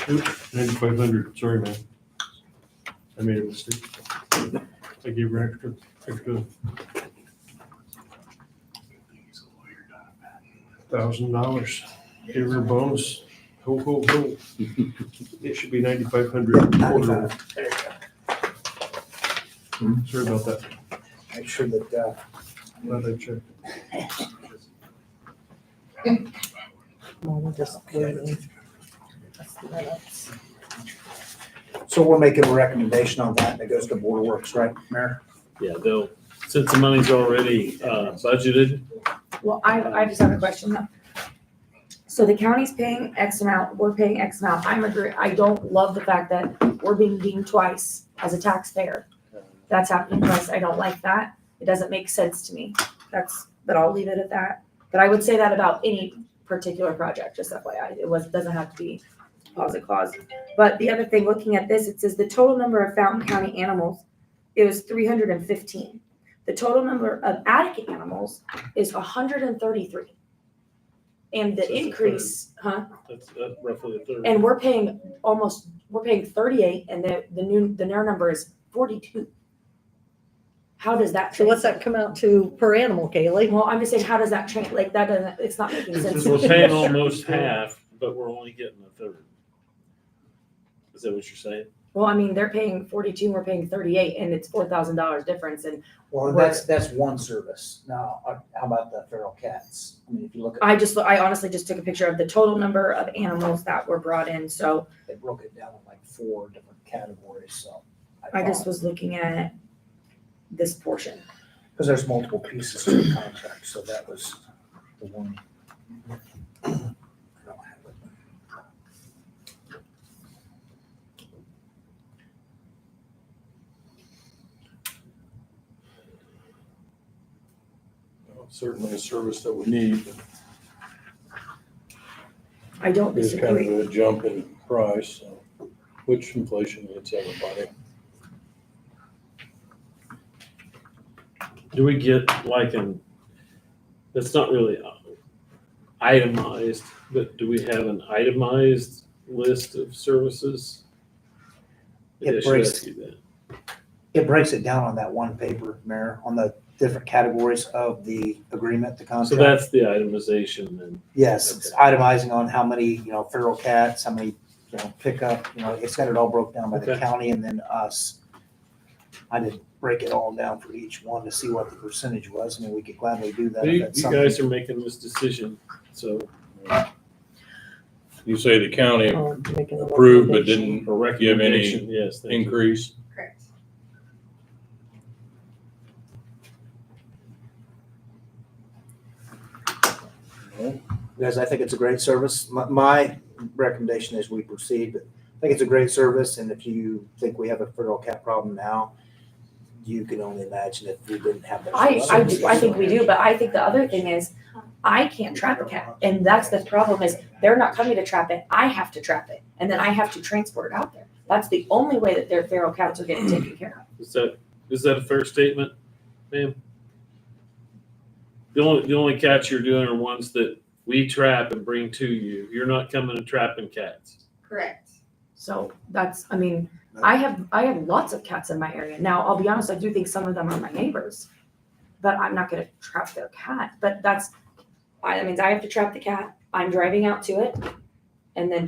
Oops, 9,500, sorry, man. I made a mistake. I gave her extra. $1,000. Give her a bonus. Ho, ho, ho. It should be 9,500 quarterly. there you go. Sorry about that. Make sure that, Glad I checked. Well, we're just waiting. That's the minutes. so we're making a recommendation on that, and it goes to Board of Works, right, Mayor? Yeah, they'll, since the money's already budgeted, Well, I just have a question though. So the county's paying X amount, we're paying X amount. I don't love the fact that we're being dinged twice as a taxpayer. That's happening to us. I don't like that. It doesn't make sense to me. But I'll leave it at that. But I would say that about any particular project, just FYI. Doesn't have to be closet clause. But the other thing, looking at this, it says the total number of Fountain County animals, it was 315. The total number of Attica animals is 133. And the So it's a increase, that's roughly a third. and we're paying 38, and the new number is 42. How does that? So what's that come out to per animal, Kaylee? Well, I'm just saying, how does that change? Like that doesn't. It's not making sense. to We're me. paying almost half, but we're only getting a third. Is that what you're saying? Well, I mean, they're paying 42, and we're paying 38, and it's $4,000 difference. And Well, and that's one service. Now, how about the feral cats? I mean, if you look at, I honestly just took a picture of the total number of animals that were brought in. So they broke it down in like 4 different categories, so. I just was looking at this portion. Because there's multiple pieces to the contract, so that was the one. I don't have it. Certainly a service that we need. I don't It's kind disagree. of a jump in price, so, which inflation hits everybody. Do we get like that's not really, itemized, but do we have an itemized list of services? Maybe I It should breaks- ask you that. It breaks it down on that one paper, Mayor, on the different categories of the agreement, the So contract. that's the itemization then. Yes, it's itemizing on how many, feral cats, how many, pickup, it's got it all broke down by the Okay. county and then us. I didn't break it all down for each one to see what the percentage was. I mean, we could gladly do that. if You that's you something- guys are making this decision, so You say the county Making a approved but recommendation. didn't a recommendation, any yes, thank you. increase? Correct. Because I think it's a great service. My recommendation is we proceed, but I think it's a great service. And if you think we have a feral cat problem now, you can only imagine if we didn't have that. I think we do, but I think the other thing is, I can't trap a cat, and that's the problem is, they're not coming to trap it, I have to trap it, and then I have to transport it out there. That's the only way that their feral cats are getting taken care of. Is that a fair statement, ma'am? The only cats you're doing are ones that we trap and bring to you. You're not coming and trapping cats. Correct. So that's, I mean, I have lots of cats in my area. Now, I'll be honest, I do think some of them are my neighbors, but I'm not gonna trap their cat. But that means I have to trap the cat, I'm driving out to it, and then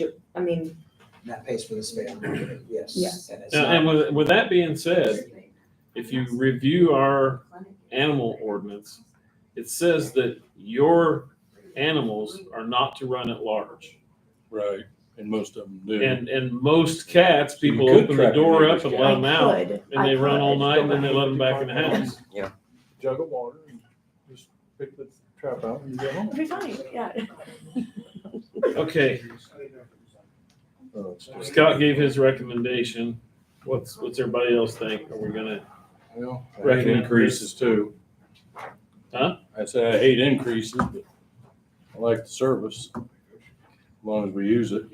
That pays for the spay. Yes. Yes. And it's And not- with that being said, if you review our animal ordinance, it says that your animals are not to run at large. Right, and most of them do. And most cats, So you people could open the trap your door up neighbor's and cat. let them out. could. And they run all night and then they let them back in the house. Jug of water and just pick the trap out and get home. It'll be fine, yeah. Okay, Scott gave his recommendation. What's everybody else think? Are we gonna, Well, I hate Recommend increases too. Huh? I said I hate increases, but I like the service. As long as we use it,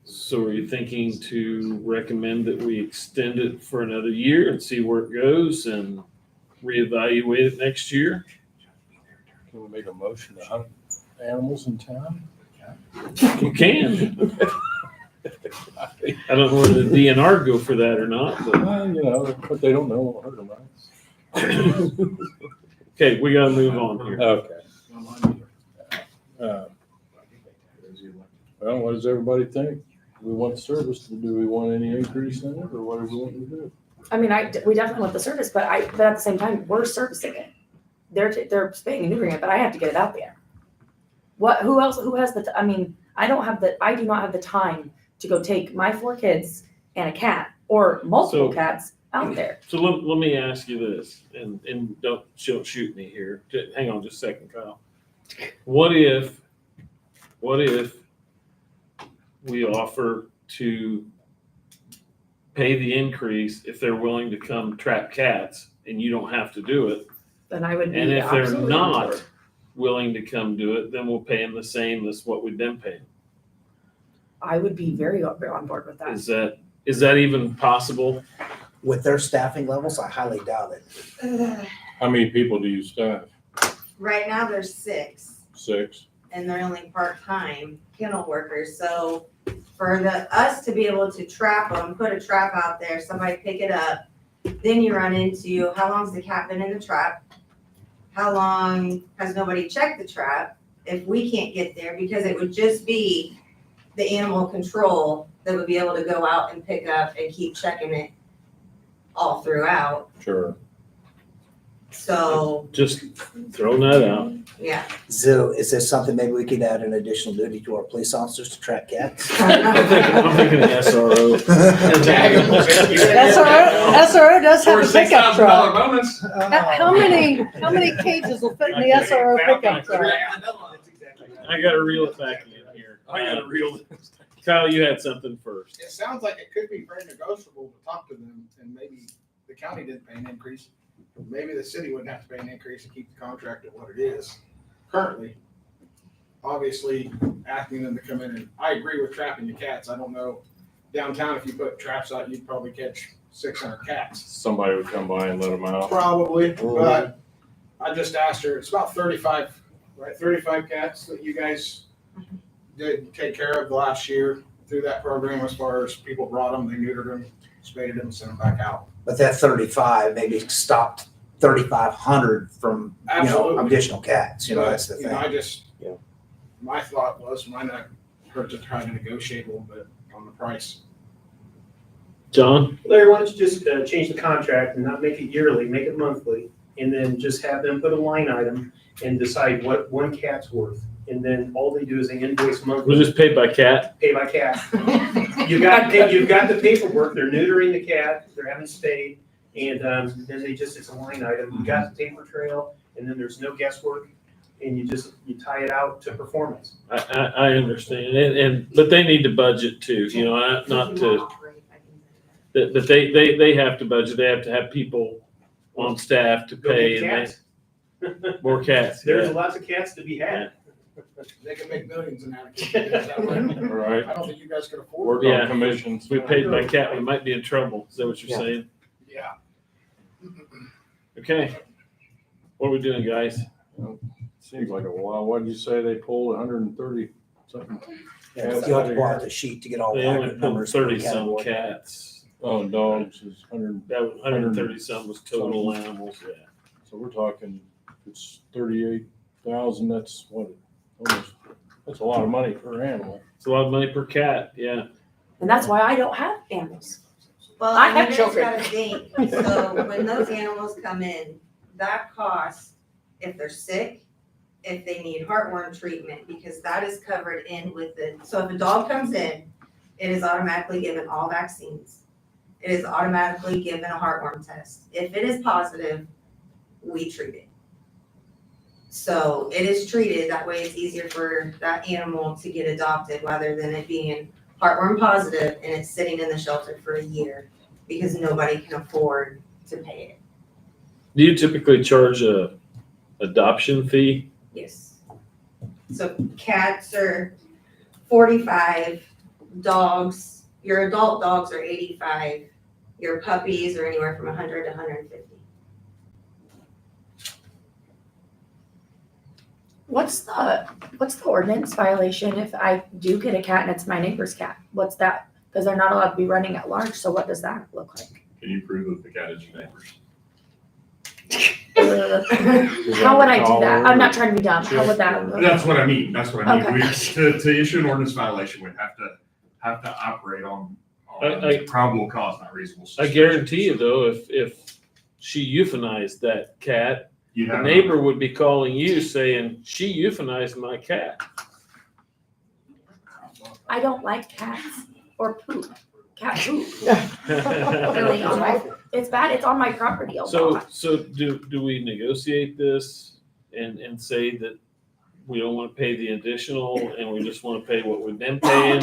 so are you thinking to recommend that we extend it for another year and see where it goes and reevaluate it next year? Can we make a motion to hunt animals in town? You can. I don't know whether the DNR go for that or not, but. Well, what they don't know won't hurt them, right? Okay, we gotta move on here. Okay. Well, what does everybody think? Do we want service? Do we want any increase in it, or what do we want to do? I mean, we definitely want the service, but at the same time, we're servicing it. They're spaying and neutering it, but I have to get it out there. Who has I do not have the time to go take my 4 kids and a cat or multiple So- cats out there. So let me ask you this, and don't shoot me here. Hang on just a second, Kyle. What if we offer to pay the increase if they're willing to come trap cats and you don't have to do it? Then I would be And if they're absolutely on not board. willing to come do it, then we'll pay them the same as what we've been paying. I would be very on board with that. Is that even possible? With their staffing levels, I highly doubt it. How many people do you staff? Right now, there's 6, 6? and they're only part-time kennel workers, so for us to be able to trap them, put a trap out there, somebody pick it up, then you run into, how long's the cat been in the trap? How long has nobody checked the trap if we can't get there? Because it would just be the animal control that would be able to go out and pick up and keep checking it all throughout. Sure. So, Just throwing that out. yeah. So is this something maybe we could add an additional duty to our police officers to trap cats? I'm thinking of SRO. SRO does have a pickup truck. bonus. How many cages will fit in the SRO pickup truck? I gotta reel it back in here. Kyle, you had something first. It sounds like it could be very negotiable to talk to them, and maybe the county didn't pay an increase. Maybe the city wouldn't have to pay an increase to keep the contract at what it is currently. Obviously, asking them to come in, and I agree with trapping the cats. I don't know, downtown, if you put traps out, you'd probably catch 600 cats. Somebody would come by and let them out. Probably, but I just asked her, it's about 35 right, 35 cats that you guys did take care of the last year through that program as far as people brought them, they neutered them, spaded them, and sent them back out. But that 35 maybe stopped 3,500 from, Absolutely. additional cats, that's the You know, thing. I just, Yeah. my thought was, why not hurt to try to negotiate a little bit on the price? John? Larry, why don't you just change the contract and not make it yearly, make it monthly, and then just have them put a line item and decide what one cat's worth. And then all they do is they invoice monthly, We'll just pay by cat. pay by cat. You've got the paperwork, they're neutering the cat, they're having spayed, and then it's a line item. You got the paper trail, and then there's no guesswork, and you tie it out to performance. I understand, but they need to budget too, not to, but they have to budget, they have to have people on staff to Go pay. get And cats. more cats, There's yeah. lots of cats to be had. They can make millions in Attica. That way. All right, I don't think you guys could afford work it. Yeah. on commissions. If we paid by cat, we might be in trouble, is that what you're Yeah. saying? Yeah. Okay. What are we doing, guys? Seems like a while. What did you say? They pulled 130 something? Yeah, you have to pull out the sheet to get all They the only accurate pulled numbers. 30-some cats. Oh, dogs is 100. That was 130-some was total animals, yeah. So we're talking, it's 38,000. That's what, almost, that's a lot of money per animal. It's a lot of money per cat, yeah. And that's why I don't have animals. Well, I I have have children. gotta think, so when those animals come in, that cost, if they're sick, if they need heartworm treatment, because that is covered in with it. So if a dog comes in, it is automatically given all vaccines. It is automatically given a heartworm test. If it is positive, we treat it. So it is treated, that way it's easier for that animal to get adopted rather than it being heartworm positive and it's sitting in the shelter for a year because nobody can afford to pay it. Do you typically charge a adoption fee? Yes. So cats are 45, dogs, your adult dogs are 85, your puppies are anywhere from 100 to 150. What's the ordinance violation if I do get a cat and it's my neighbor's cat? What's that? Because they're not allowed to be running at large, so what does that look like? Can you prove that the cat is your neighbor's? How would I do that? I'm not trying to be dumb. How would that look? That's what I mean, that's what I mean. Okay. To issue an ordinance violation, we'd have to operate on probable cause, not reasonable I suspicion. guarantee you though, if she euthanized that cat, You'd the have neighbor would be calling you saying, she euthanized my cat. I don't like cats or poop. Cat poop. Really, it's bad. It's on my property a lot. So do we negotiate this and say that we don't want to pay the additional and we just want to pay what we've been paying?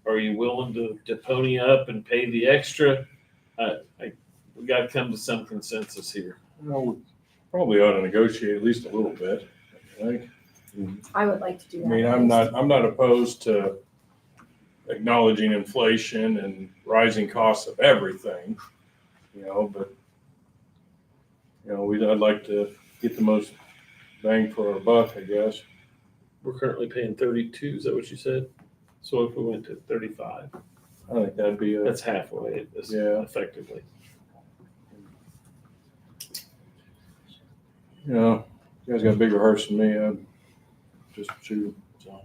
Are you willing to pony up and pay the extra? We got to come to some consensus here. We probably ought to negotiate at least a little bit, I think. I would like to do that. I mean, I'm not opposed to acknowledging inflation and rising costs of everything, but, I'd like to get the most bang for our buck, I guess. We're currently paying 32, is that what you said? So if we went to 35, I think that'd be that's halfway, Yeah. effectively. you guys got bigger hearts than me, I'd just shoot. So.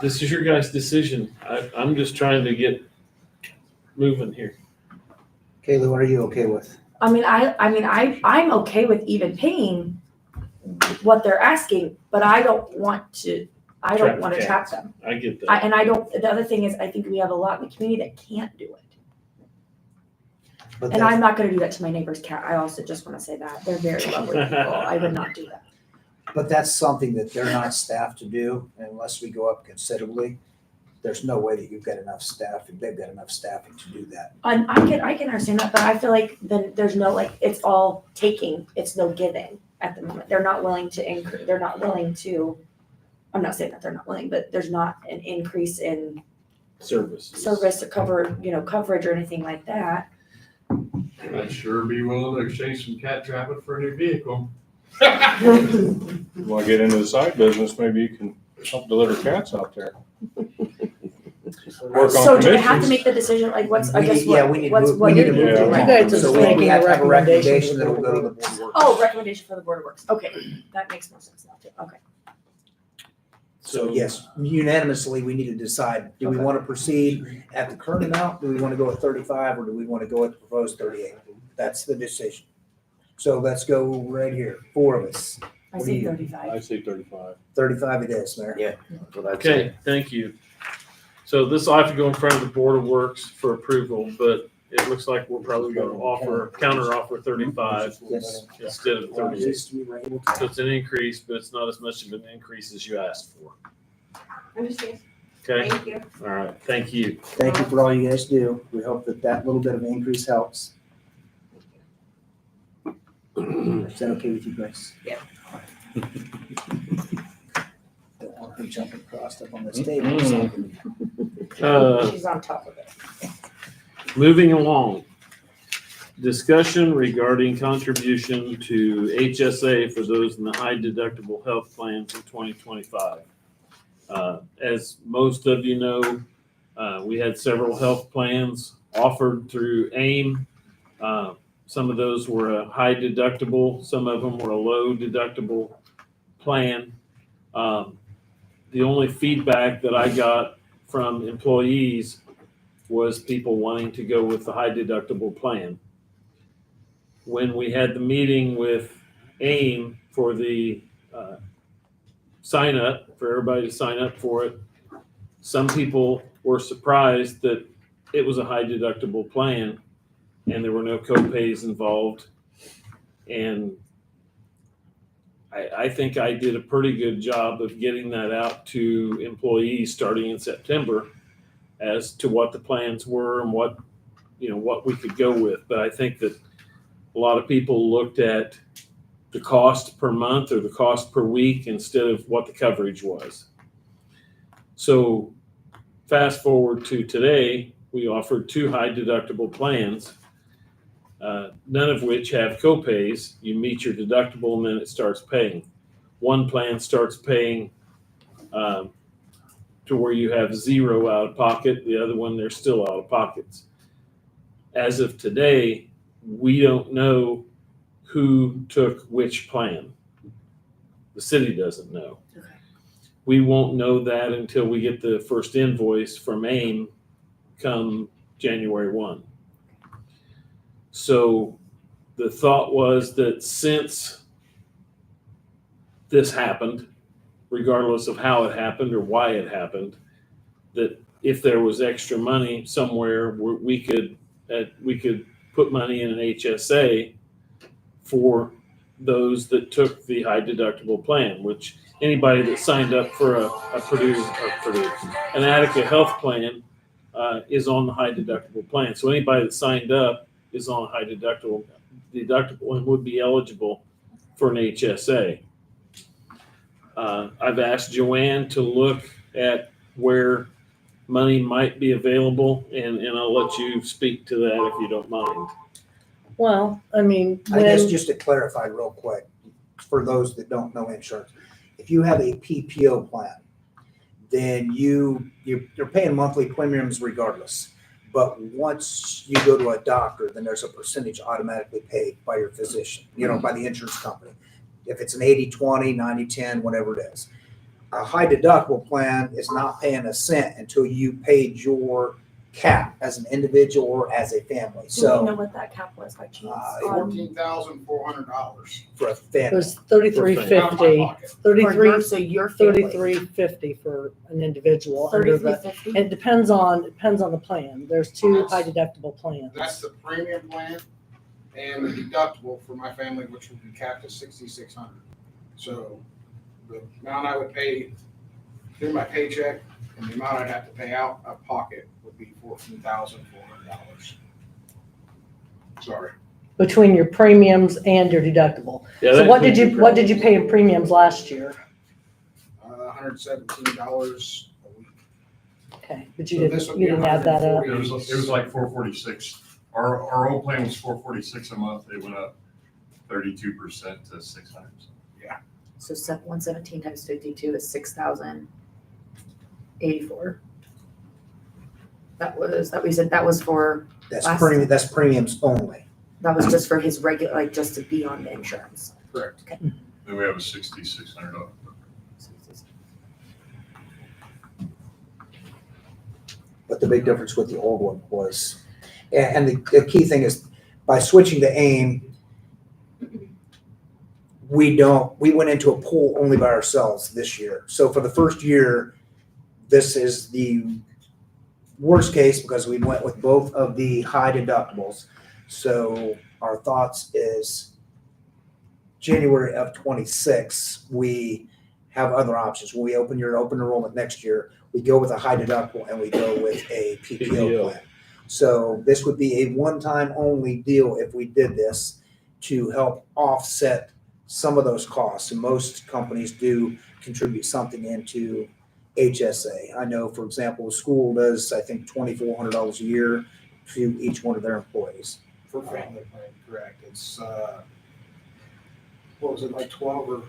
This is your guys' decision. I'm just trying to get moving here. Kaylee, what are you okay with? I'm okay with even paying what they're asking, but I don't want to Trap trap cats. them. I get that. The other thing is, I think we have a lot in the community that can't do it. But And that's- I'm not gonna do that to my neighbor's cat. I also just wanna say that. They're very lovely people. I would not do that. But that's something that they're not staffed to do unless we go up considerably. There's no way that you've got enough staff and they've got enough staffing to do that. And I can understand that, but I feel like then there's no, it's all taking, it's no giving at the moment. They're not willing to increase, I'm not saying that they're not willing, but there's not an increase in Service or coverage or anything like that. I'd sure be willing to exchange some cat trapping for a new vehicle. You want to get into the side business, maybe you can help deliver cats out there. Work on So do we have to commissions. make the decision, like what's, I We guess need- yeah, we what, need to what's, move- what we need do to you move Yeah. it You along. guys are So just we making have a to have a recommendation recommendation to the that'll go to the board. board. of works. Oh, recommendation for the Board of Works. Okay, that makes more sense now too. Okay. So yes, unanimously, we need to decide, do we Okay. want to proceed at the current amount? Do we want to go at 35 or do we want to go at the proposed 38? That's the decision. So let's go right here, 4 of us. I What do say you- 35. I say 35. 35 it is, Mayor. Yeah. Okay, thank you. So this will have to go in front of the Board of Works for approval, but it looks like we're probably gonna counter offer 35 Yes. instead of 38. Just we were able to- So it's an increase, but it's not as much of an increase as you asked for. Understand. Okay, Thank you. all right, thank you. Thank you for all you guys do. We hope that that little bit of increase helps. Is that okay with you guys? Yeah. Don't want them jumping across up on this table or something. She's on top of it. Moving along. Discussion regarding contribution to HSA for those in the high deductible health plans in 2025. As most of you know, we had several health plans offered through AIM. Some of those were a high deductible, some of them were a low deductible plan. The only feedback that I got from employees was people wanting to go with the high deductible plan. When we had the meeting with AIM for the sign up, for everybody to sign up for it, some people were surprised that it was a high deductible plan and there were no co-pays involved. And I think I did a pretty good job of getting that out to employees starting in September as to what the plans were and what we could go with. But I think that a lot of people looked at the cost per month or the cost per week instead of what the coverage was. So fast forward to today, we offered 2 high deductible plans, none of which have co-pays. You meet your deductible and then it starts paying. One plan starts paying to where you have 0 out of pocket. The other one, they're still out of pockets. As of today, we don't know who took which plan. The city doesn't know. Okay. We won't know that until we get the first invoice from AIM come January 1. So the thought was that since this happened, regardless of how it happened or why it happened, that if there was extra money somewhere, we could put money in an HSA for those that took the high deductible plan, which anybody that signed up for an Attica health plan is on the high deductible plan. So anybody that signed up is on a high deductible and would be eligible for an HSA. I've asked Joanne to look at where money might be available, and I'll let you speak to that if you don't mind. Well, I mean, I guess when, just to clarify real quick, for those that don't know insurance, if you have a PPO plan, then you're paying monthly premiums regardless. But once you go to a doctor, then there's a percentage automatically paid by your physician, by the insurance company. If it's an 80-20, 90-10, whatever it is. A high deductible plan is not paying a cent until you paid your cap as an individual or as a family. Do So we know what that cap was by chance? $14,400 for a it family. was $33.50, out of my pocket. So your family. $33.50 for an individual. Under the, $33.50? it depends on the plan. There's 2 high deductible plans. That's the premium plan and the deductible for my family, which would be capped at $6,600. So the amount I would pay through my paycheck and the amount I'd have to pay out of pocket would be $14,400. Sorry. Between your premiums and your deductible. Yeah, So that what did includes you pay in premiums last year? $117 a week. Okay, but you So this would didn't, be you didn't add that up. It was like 446. Our old plan was 446 a month. They went up 32% to 600. So 117 times 52 is 6,084. That we said that was for, That's Last- premium, that's premiums only. that was just for his regular, like just to be on the insurance. Correct. Okay. Then we have a $6,600. But the big difference with the old one was, and the key thing is, by switching to AIM, we went into a pool only by ourselves this year. So for the first year, this is the worst case because we went with both of the high deductibles. So our thoughts is January of 26, we have other options. When we open enrollment next year, we go with a high deductible and we go with a PPO plan. So this would be a one-time only deal if we did this to help offset some of those costs. And most companies do contribute something into HSA. I know, for example, a school does, I think, $2,400 a year to each one of their employees. For family plan, correct. It's, what was it, like 12 or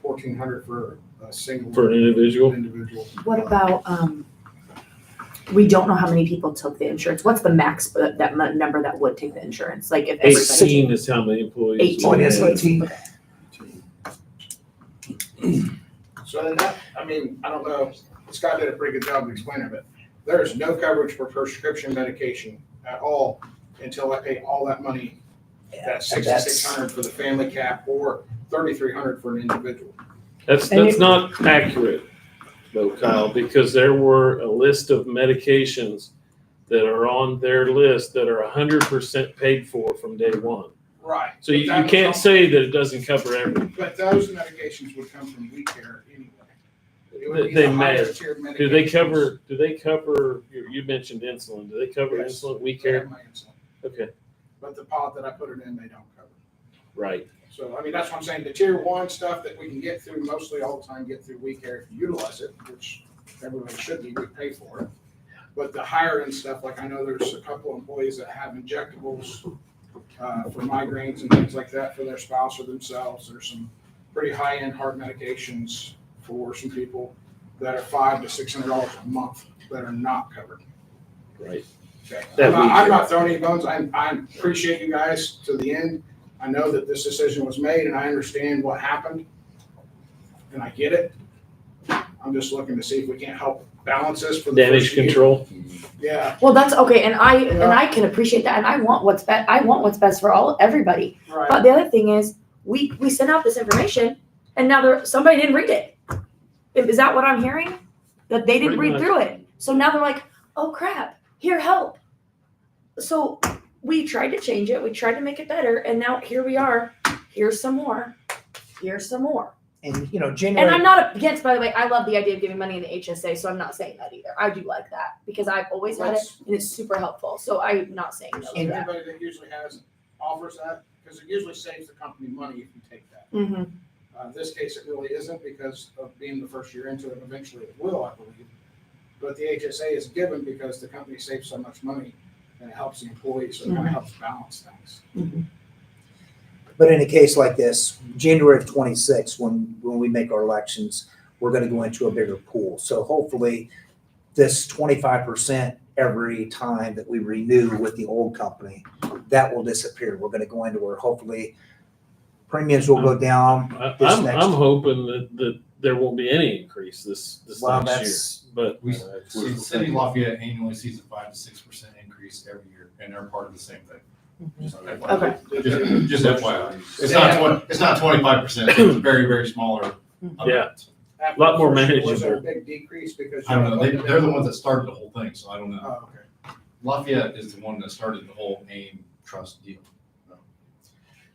1,400 for a single? For an individual? Individual. What about, we don't know how many people took the insurance. What's the max number that would take the insurance? Like if everybody. 18 is how many employees. 18. Oh, it is 18. So then that, I mean, I don't know, Scott did a pretty good job of explaining it. There is no coverage for prescription medication at all until I pay all that money. That's And that's- $6,600 for the family cap or $3,300 for an individual. That's not accurate though, Kyle, because there were a list of medications that are on their list that are 100% paid for from day one. Right. So you can't say that it doesn't cover everything. But those medications would come from We Care anyway. It would be They the may. higher tiered Do they medications. cover, you mentioned insulin, do they cover Yes. insulin? We They care? have my insulin. Okay, But the pot that I put it in, they don't cover. right. So, I mean, that's what I'm saying, the tier one stuff that we can get through mostly all the time, get through We Care if you utilize it, which everybody should be, we pay for it. But the higher end stuff, like I know there's a couple employees that have injectables for migraines and things like that for their spouse or themselves. There's some pretty high end heart medications for some people that are $500 to $600 a month that are not covered. Right. Okay. That I'm We not throwing any bones. I appreciate you guys to the end. I know that this decision was made and I understand what happened. And I get it. I'm just looking to see if we can't help balance this for the Damage first year. control. Yeah, Well, that's okay, and I can appreciate that, and I want what's best. I want what's best for everybody. right. But the other thing is, we sent out this information, and now somebody didn't read it. Is that what I'm hearing? That they didn't Pretty read much. through it. So now they're like, oh crap, here, help. So we tried to change it. We tried to make it better, and now here we are. Here's some more. Here's some more. And, you know, And January, I'm not against, by the way, I love the idea of giving money in the HSA, so I'm not saying that either. I do like that because I've always had it and it's super helpful. So I'm not saying no to And that. anybody that usually offers that, because it usually saves the company money if you take that. Mm-hmm. In this case, it really isn't because of being the first year into it. Eventually it will, I believe. But the HSA is given because the company saves so much money and it helps the employees, so it kind of helps balance things. but in a case like this, January of 26, when we make our elections, we're going to go into a bigger pool. So hopefully this 25% every time that we renew with the old company, that will disappear. We're going to go into where hopefully premiums will go down. I'm hoping that there won't be any increase this Well, next year. that's, But We, see, City of Lafayette annually sees a 5 to 6% increase every year, and they're part of the same thing. Just FYI. Okay. Just FYI. It's not 25%, it's a very, very smaller amount. Yeah. After Lot more the first year, managers Was there are- a big decrease because? I don't know, they're the ones that started the whole thing, so I don't know. Oh, okay. Lafayette is the one that started the whole AIM trust deal.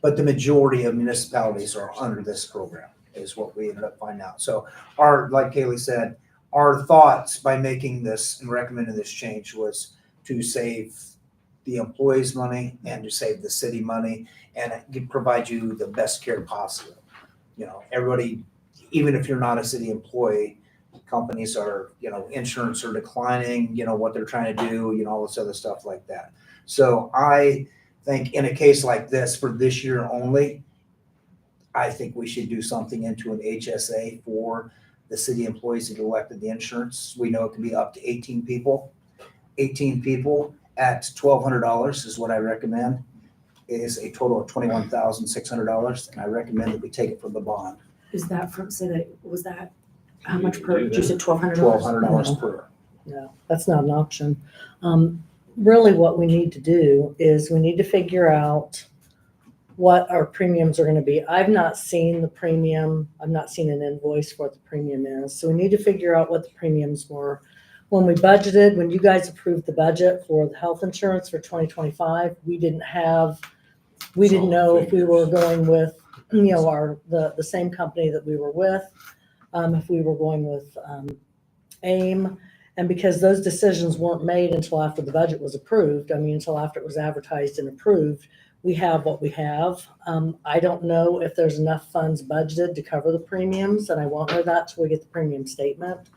but the majority of municipalities are under this program is what we ended up finding out. So our, like Kaylee said, our thoughts by making this and recommending this change was to save the employees money and to save the city money and provide you the best care possible. You know, everybody, even if you're not a city employee, companies are, you know, insurance are declining, you know, what they're trying to do, you know, all this other stuff like that. So I think in a case like this for this year only, I think we should do something into an HSA for the city employees that elected the insurance. We know it can be up to 18 people. 18 people at $1,200 is what I recommend. It is a total of $21,600, and I recommend that we take it from the bond. Is that from, so that, was that, how You much can per, do you said $1,200? $1,200 per. No, that's not an option. Really what we need to do is we need to figure out what our premiums are gonna be. I've not seen the premium. I've not seen an invoice for what the premium is. So we need to figure out what the premiums were. When we budgeted, when you guys approved the budget for the health insurance for 2025, we didn't know if we were going with, the same company that we were with, if we were going with AIM. And because those decisions weren't made until after the budget was approved, until after it was advertised and approved, we have what we have. I don't know if there's enough funds budgeted to cover the premiums, and I won't know that till we get the premium statement.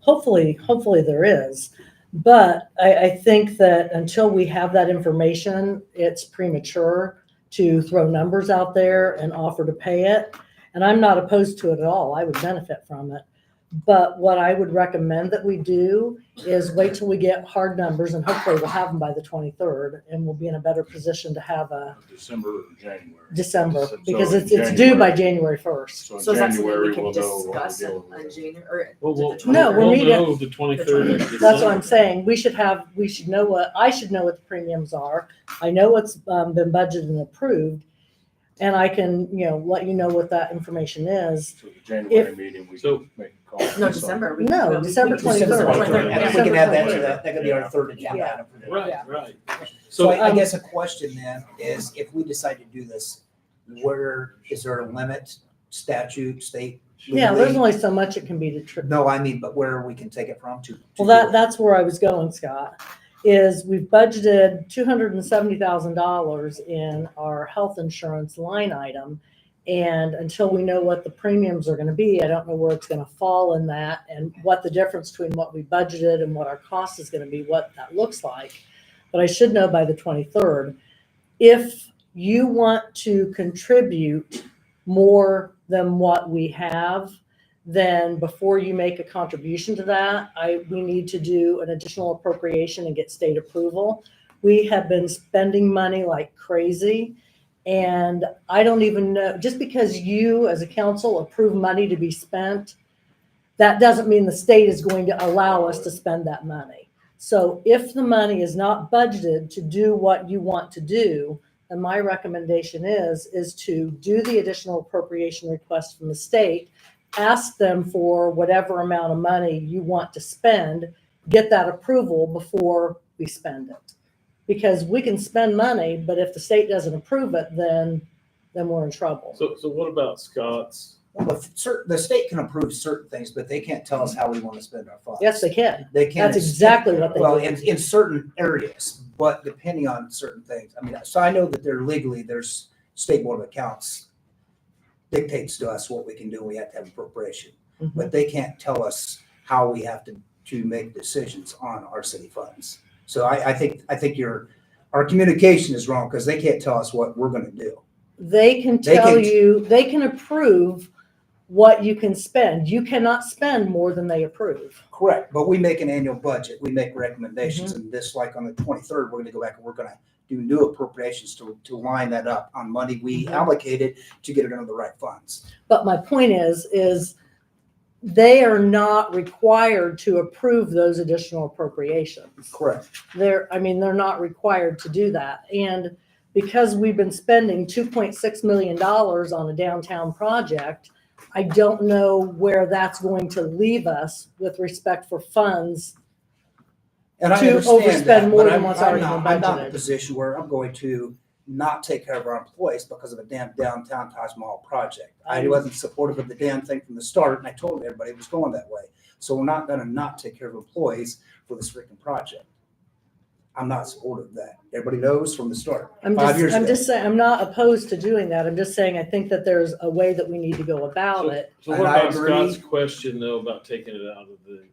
Hopefully there is. But I think that until we have that information, it's premature to throw numbers out there and offer to pay it. And I'm not opposed to it at all. I would benefit from it. But what I would recommend that we do is wait till we get hard numbers, and hopefully we'll have them by the 23rd, and we'll be in a better position to have a December or January. December, So because in it's due by January 1st. So in So is that something January, we can we'll know what we're discuss dealing on with. January, or Well, No, we're we'll meeting- know the 23rd. of That's what I'm December. saying. I should know what the premiums are. I know what's been budgeted and approved, and I can, let you know what that information is. So the January meeting, we So- can make a call. no, December. No, December 23rd. And we can add that to that. That could be our third agenda item. for the- Right. So I guess a question then is, if we decide to do this, is there a limit, statute, state? Yeah, there's legally? only so much it can be to trip. No, but where we can take it from to. Well, that's where I was going, Scott, is we've budgeted $270,000 in our health insurance line item. And until we know what the premiums are gonna be, I don't know where it's gonna fall in that, and what the difference between what we budgeted and what our cost is gonna be, what that looks like. But I should know by the 23rd. If you want to contribute more than what we have, then before you make a contribution to that, we need to do an additional appropriation and get state approval. We have been spending money like crazy, and I don't even know, just because you as a council approve money to be spent, that doesn't mean the state is going to allow us to spend that money. So if the money is not budgeted to do what you want to do, then my recommendation is to do the additional appropriation request from the state, ask them for whatever amount of money you want to spend, get that approval before we spend it. Because we can spend money, but if the state doesn't approve it, then we're in trouble. So what about Scott's? Well, the state can approve certain things, but they can't tell us how we want to spend our funds. Yes, they can. They can. That's exactly what they Well, do. in certain areas, but depending on certain things. So I know that there's state board of accounts dictates to us what we can do. We have to have appropriation, Mhm. but they can't tell us how we have to make decisions on our city funds. So I think our communication is wrong, because they can't tell us what we're going to do. They can they can approve what you can spend. You cannot spend more than they approve. Correct, but we make an annual budget, we make recommendations, and this, like on the 23rd, we're gonna go back and we're gonna do new appropriations to line that up on money we allocated to get it into the right funds. But my point is they are not required to approve those additional appropriations. Correct. They're not required to do that. And because we've been spending $2.6 million on a downtown project, I don't know where that's going to leave us with respect for funds And I to understand overspend that, more but than what's already been I'm not in a budgeted. position where I'm going to not take care of our employees because of a damn downtown Taj Mahal project. I wasn't supportive of the damn thing from the start, and I told everybody it was going that way. So we're not gonna not take care of employees for this freaking project. I'm not supportive of that. Everybody knows from the start. I'm 5 years ago. just saying, I'm not opposed to doing that. I'm just saying, I think that there's a way that we need to go about it. So And what I about agree. Scott's question though about taking it out of the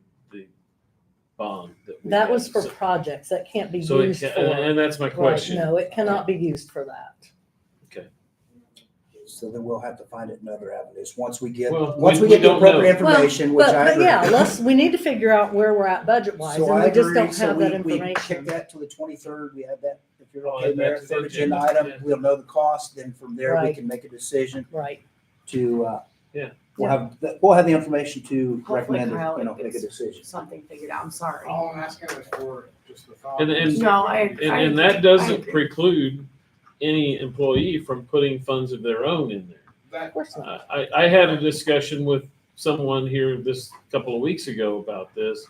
bond? That was for projects. That can't be So used for. and that's my Right, question. no, it cannot be used for that. So then we'll have to find it in other avenues. Once we get, Well, once we we get the don't know. appropriate information, which I But agree. yeah, we need to figure out where we're at budget-wise, So and I we just agree. don't So have we, that we information. kick that to the 23rd. We have that. If you're I'll okay, add that Mayor, to the third agenda agenda, item, yeah. we'll know the cost. Then from there, we Right. can make a decision Right. to, Yeah. we'll have the information to Hopefully recommend, Kyle make a gets decision. something figured out. I'm sorry. All I'm asking is for just the thought. And No, I And that doesn't preclude any employee from putting funds of their own in there. That, Of course not. I had a discussion with someone here this couple of weeks ago about this.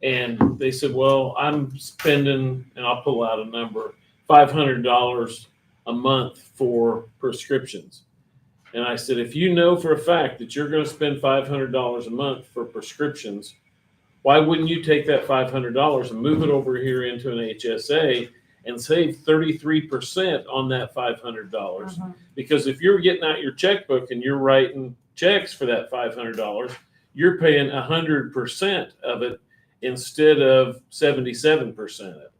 And they said, well, I'm spending, and I'll pull out a number, $500 a month for prescriptions. And I said, if you know for a fact that you're going to spend $500 a month for prescriptions, why wouldn't you take that $500 and move it over here into an HSA and save 33% on that $500? Because if you're getting out your checkbook and you're writing checks for that $500, you're paying 100% of it instead of 77% of it.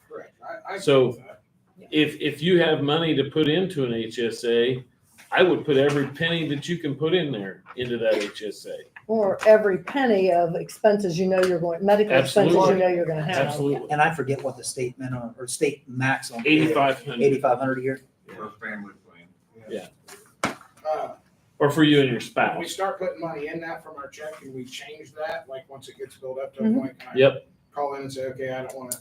correct. I agree So with that. if you have money to put into an HSA, I would put every penny that you can put in there into that HSA. Or every penny of expenses medical expenses you know you're gonna have. Absolutely. And I forget what the state minimum or state max on. 8,500. 8,500 a year. For a family plan. Yeah. Uh, Or for you and your When we spouse. start putting money in that from our check, can we change that? Like, once it gets built up to a Mhm. point, can I Yep. call in and say, okay, I don't wanna,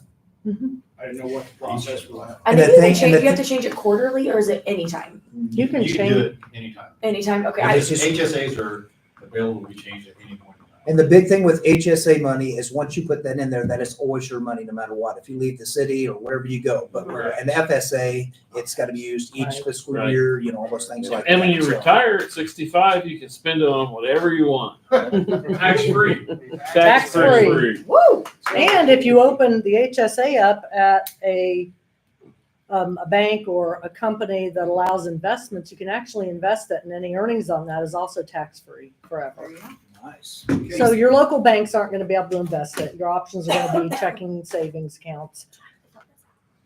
Mhm. I didn't know what the process for that. I And think the you, thing- and the you have to change it quarterly, or is it anytime? You can You can change. do it anytime. Anytime. Okay. And I, it's just HSAs are available to be changed at any point in time. And the big thing with HSA money is once you put that in there, that is always your money, no matter what. If you leave the city or wherever you go. But where an FSA, it's got to be used each Right. fiscal Right. year, all those things like that. And when you So- retire at 65, you can spend it on whatever you want. Tax free. Tax-free. Woo! And if you open the HSA up at a bank or a company that allows investments, you can actually invest it, and any earnings on that is also tax-free forever. Nice. So your local banks aren't gonna be able to invest it. Your options are gonna be checking savings accounts.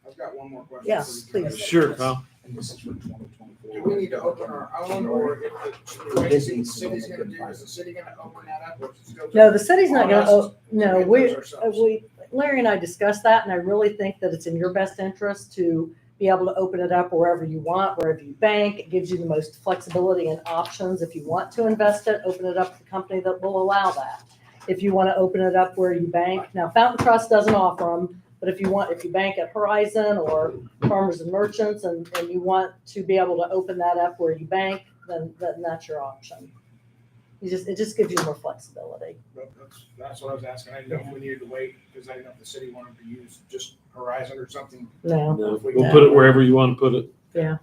I've got one more question. Yeah, for you. please. Sure, Kyle. And this is for 2024. Do we need to open our own, or if the way the city's gonna do, is the city gonna open that up, or is it still? No, the city's not gonna, on us no, to we, get those ourselves? Larry and I discussed that, and I really think that it's in your best interest to be able to open it up wherever you want, wherever you bank. It gives you the most flexibility and options. If you want to invest it, open it up to the company that will allow that. If you want to open it up where you bank, now Fountain Trust doesn't offer them, but if you bank at Horizon or Farmers and Merchants and you want to be able to open that up where you bank, then that's your option. It just gives you more flexibility. But that's what I was asking. I didn't know if we needed to wait, because I didn't know if the city wanted to use just Horizon or something. No. No, we'll put it wherever you want to put it. Yeah.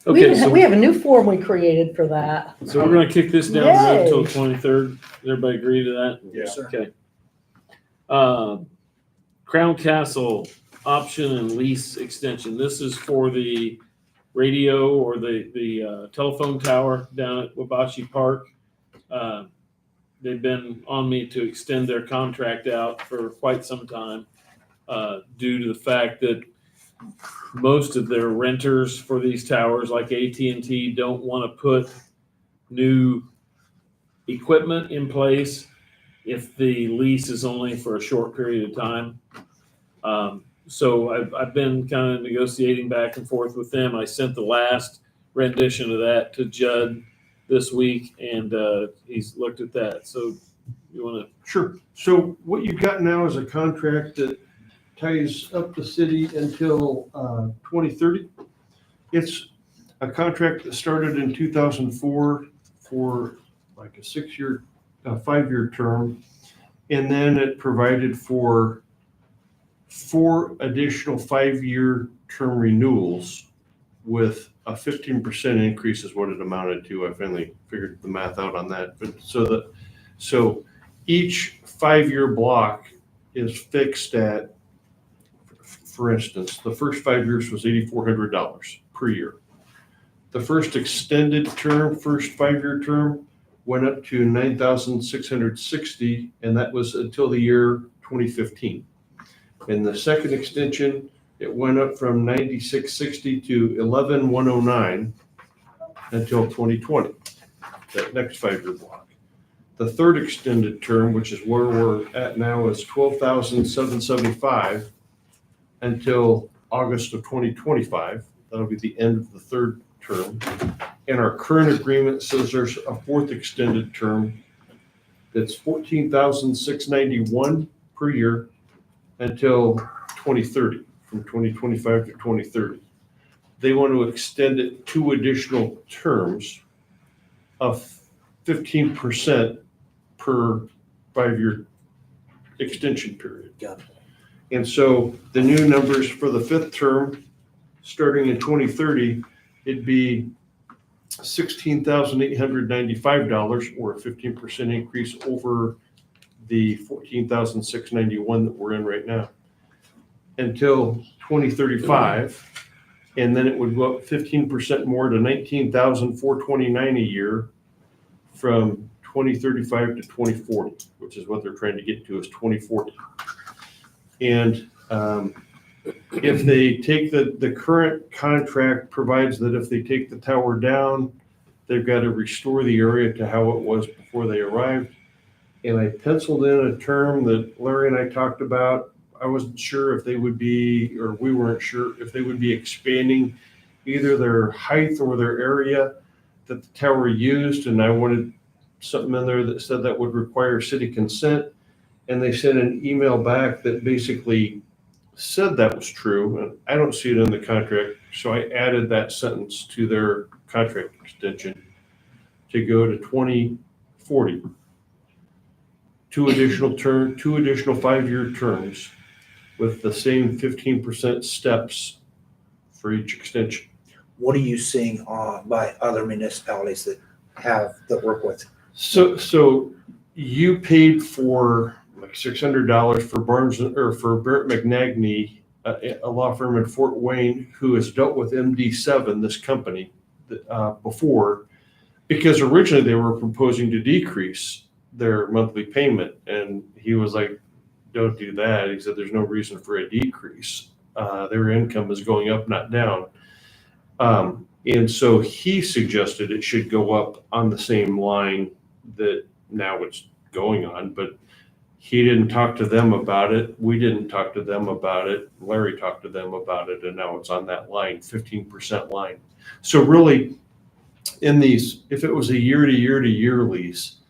Okay, so We have a new form we created for that. we're gonna kick this down the road Yay. until the 23rd. Everybody agree to that? Yes, sir. Okay. Crown Castle option and lease extension. This is for the radio or the telephone tower down at Wabashi Park. They've been on me to extend their contract out for quite some time due to the fact that most of their renters for these towers, like AT&T, don't want to put new equipment in place if the lease is only for a short period of time. So I've been kind of negotiating back and forth with them. I sent the last rendition of that to Judd this week, and he's looked at that. So you want to? Sure. So what you've got now is a contract that ties up the city until 2030. It's a contract that started in 2004 for like a 5-year term. And then it provided for 4 additional 5-year term renewals with a 15% increase is what it amounted to. I finally figured the math out on that. But so each 5-year block is fixed at, for instance, the first 5 years was $8,400 per year. The first extended term, first 5-year term, went up to $9,660, and that was until the year 2015. And the second extension It went up from 9660 to 11109 until 2020, that next 5-year block. The third extended term, which is where we're at now, is 12,775 until August of 2025. That'll be the end of the third term. And our current agreement says there's a fourth extended term that's 14,691 per year until 2030, from 2025 to 2030. They want to extend it 2 additional terms of 15% per 5-year extension period. Got it. And so the new numbers for the 5th term, starting in 2030, it'd be $16,895, or a 15% increase over the $14,691 that we're in right now, until 2035. And then it would go up 15% more to $19,429 a year from 2035 to 2040, which is what they're trying to get to, is 2040. And if they take the current contract provides that if they take the tower down, they've got to restore the area to how it was before they arrived. And I penciled in a term that Larry and I talked about. I wasn't sure if they would be, or we weren't sure if they would be expanding either their height or their area that the tower used. And I wanted something in there that said that would require city consent. And they sent an email back that basically said that was true. And I don't see it in the contract. So I added that sentence to their contract extension to go to 2040. 2 additional 5-year terms with the same 15% steps for each extension. What are you seeing by other municipalities that work with? So you paid for like $600 for Barnes or for Barrett McNagny, a law firm in Fort Wayne who has dealt with MD7, this company, before, because originally they were proposing to decrease their monthly payment, and he was like, "Don't do that." He said, "There's no reason for a decrease. Their income is going up, not down." And so he suggested it should go up on the same line that now it's going on, but he didn't talk to them about it. We didn't talk to them about it. Larry talked to them about it, and now it's on that line, 15% line. So really, in these, if it was a year-to-year lease,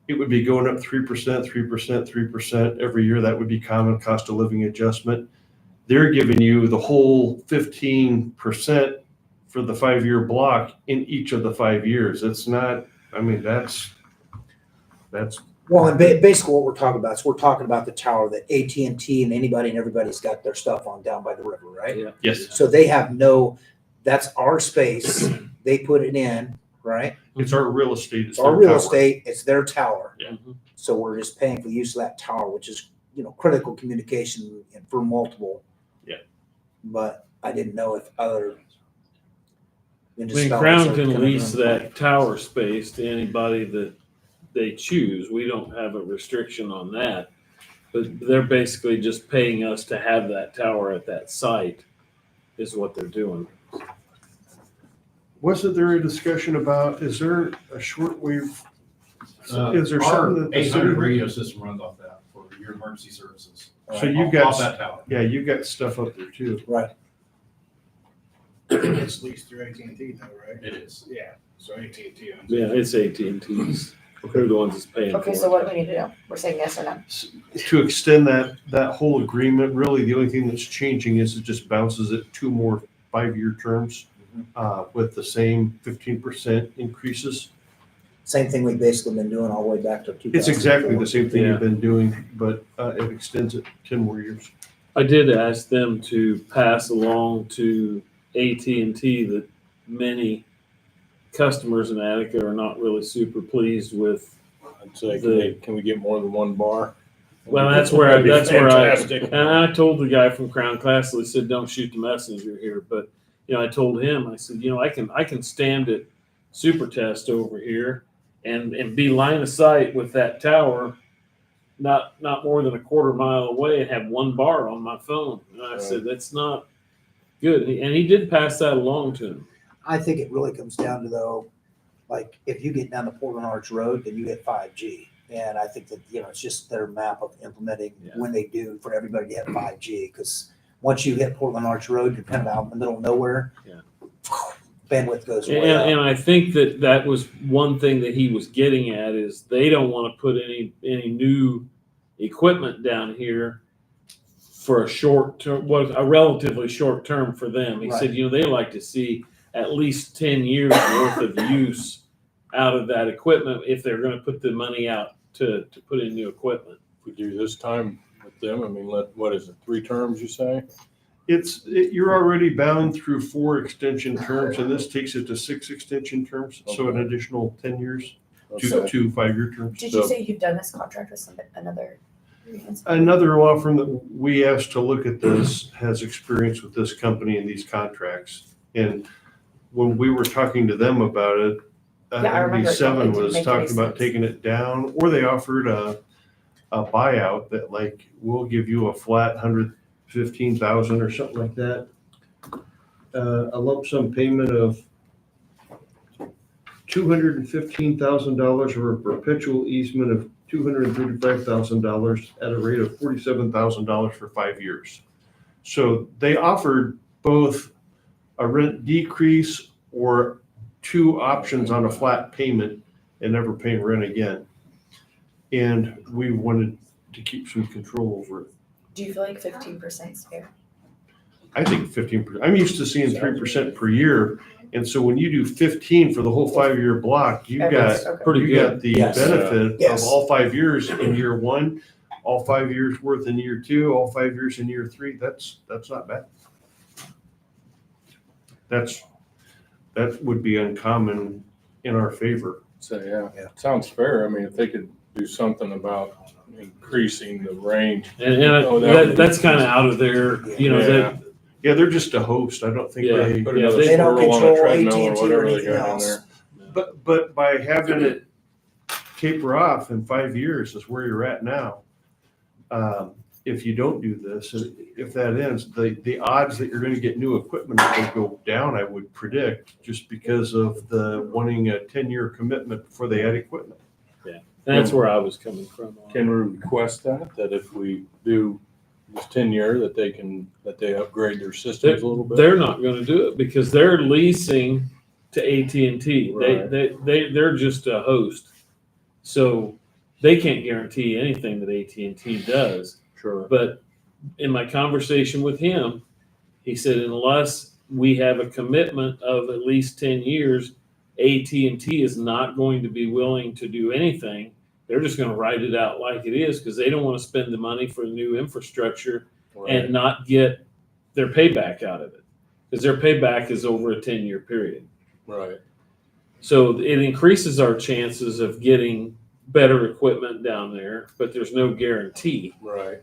it would be going up 3%, 3%, 3% every year. That would be common cost of living adjustment. They're giving you the whole 15% for the 5-year block in each of the 5 years. It's not, I mean, that's. Well, and basically what we're talking about is we're talking about the tower that AT&T and anybody and everybody's got their stuff on down by the river, right? Yeah. Yes. So they have that's our space. They put it in, right? It's our real estate. It's our real estate. It's their tower. Yeah. So we're just paying for the use of that tower, which is, critical communication for multiple. Yeah. But I didn't know if other I mean, municipalities Crown are can gonna lease do it. that tower space to anybody that they choose. We don't have a restriction on that. But they're basically just paying us to have that tower at that site is what they're doing. Wasn't there a discussion about, is there a shortwave? Is there Our something that the 800 city? radio system runs off that for your emergency services. So you Off got, that tower. yeah, you got stuff up there too. Right. It's leased through AT&T though, right? It is. Yeah, so AT&T owns it. Yeah, it's AT&T's. They're the ones that's paying for Okay, it. so what do we need to do? We're saying yes or no? To extend that whole agreement, really the only thing that's changing is it just bounces it 2 more 5-year terms with the same 15% increases. Same thing we've basically been doing all the way back to 2004. It's exactly the same thing Yeah. you've been doing, but it extends it 10 more years. I did ask them to pass along to AT&T that many customers in Attica are not really super pleased with. I'd say, can we get more than one bar? Well, that's where I, Fantastic. and I told the guy from Crown Castle, he said, "Don't shoot the messenger here." But, I told him, I said, I can stand at Super Test over here and be line of sight with that tower not more than a quarter mile away and have one bar on my phone. And I said, that's not good. And he did pass that along to him. I think it really comes down to though, like if you get down the Portland Arch Road, then you get 5G. And I think that, it's just their map of implementing when they do for everybody to have 5G. Because once you hit Portland Arch Road, you're kind of out in the middle of nowhere. Yeah. Bandwidth goes way up. And I think that was one thing that he was getting at is they don't want to put any new equipment down here for a short term, a relatively short term for them. He said, they like to see at least 10 years worth of use out of that equipment if they're going to put the money out to put in new equipment. If we do this time with them, I mean, what is it, 3 terms you say? You're already bound through 4 extension terms, and this takes it to 6 extension terms, so an additional 10 years, Okay. 2 5-year terms. Did you say you've done this contract with another? Another law firm that we asked to look at this has experience with this company and these contracts. And when we were talking to them about it, I remember it MB7 didn't was make talking any about sense. taking it down, or they offered a buyout that like, we'll give you a flat $115,000 or something like that. A lump sum payment of $215,000 or a perpetual easement of $235,000 at a rate of $47,000 for 5 years. So they offered both a rent decrease or 2 options on a flat payment and never paying rent again. And we wanted to keep some control over it. Do you feel like 15% is fair? I think 15%. I'm used to seeing 3% per year. And so when you do 15 for the whole 5-year block, you got the benefit of all 5 years in year 1, all 5 years worth in year 2, all 5 years in year 3. That's not bad. That would be uncommon in our favor. So, yeah, sounds fair. I mean, if they could do something about increasing the range. And that's kind of out of their, Yeah, they're just a host. I don't think Yeah. they. Put another They don't squirrel on a control treadmill AT&T or or whatever they anything got in else. there. But by having it taper off in 5 years is where you're at now. If you don't do this, if that ends, the odds that you're going to get new equipment will go down, I would predict, just because of the wanting a 10-year commitment before they add equipment. Yeah, that's where I was coming from. Can we request that if we do this 10-year, that they upgrade their systems a little bit? They're not going to do it because they're leasing to AT&T. Right. They're just a host, so they can't guarantee anything that AT&T does. Sure. But in my conversation with him, he said unless we have a commitment of at least 10 years, AT&T is not going to be willing to do anything. They're just going to write it out like it is because they don't want to spend the money for the new infrastructure and not get their payback out of it, because their payback is over a 10-year period. Right. So it increases our chances of getting better equipment down there, but there's no guarantee. Right.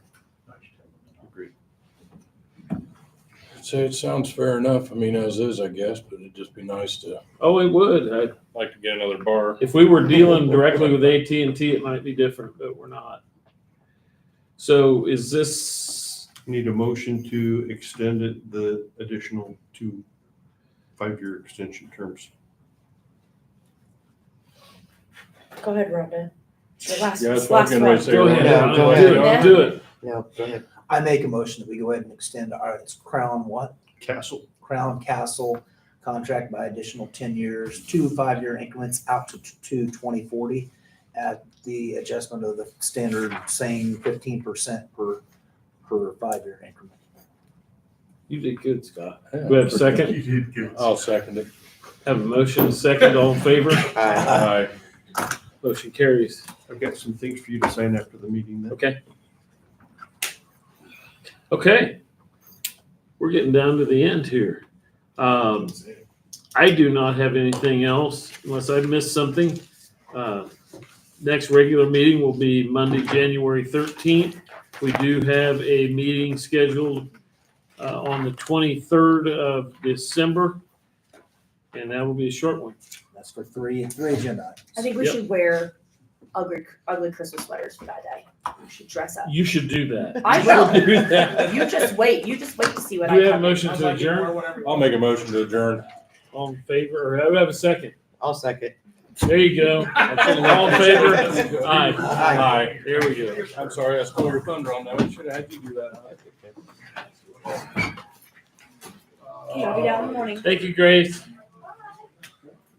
Agreed. So it sounds fair enough. I mean, as is, I guess, but it'd just be nice to. Oh, it would. I'd like to get another bar. If we were dealing directly with AT&T, it might be different, but we're not. So is this? Need a motion to extend it the additional 2 5-year extension terms. Go ahead, Rhonda. It's your last, Yeah, that's it's what I last was getting ready to one. say. Go ahead. Yeah, go ahead. Do it. Yeah, go ahead. I make a motion that we go ahead and extend it's Crown Castle contract by additional 10 years, 2 5-year increments out to 2040 at the adjustment of the standard saying 15% per 5-year increment. You did good, Scott. Yeah. Do we have a second? You did good. I'll second it. Have a motion, a second, all in favor? Aye. Motion carries. I've got some things for you to sign after the meeting then. Okay. Okay. We're getting down to the end here. I do not have anything else unless I missed something. Next regular meeting will be Monday, January 13th. We do have a meeting scheduled on the 23rd of December, and that will be a short one. That's for 3 agenda items. I think we Yep. should wear ugly Christmas sweaters for that day. You should dress up. You should do that. I You will. should do that. You just wait to see what Do I we have a come in. motion to adjourn? I'll make a motion to adjourn. All in favor, or I have a second? I'll second. There you go. All in favor? Aye. Aye. There we go. I'm sorry, I stole your thunder on that. We should have had you do that. Okay, I'll be down in the morning. Thank you, Grace.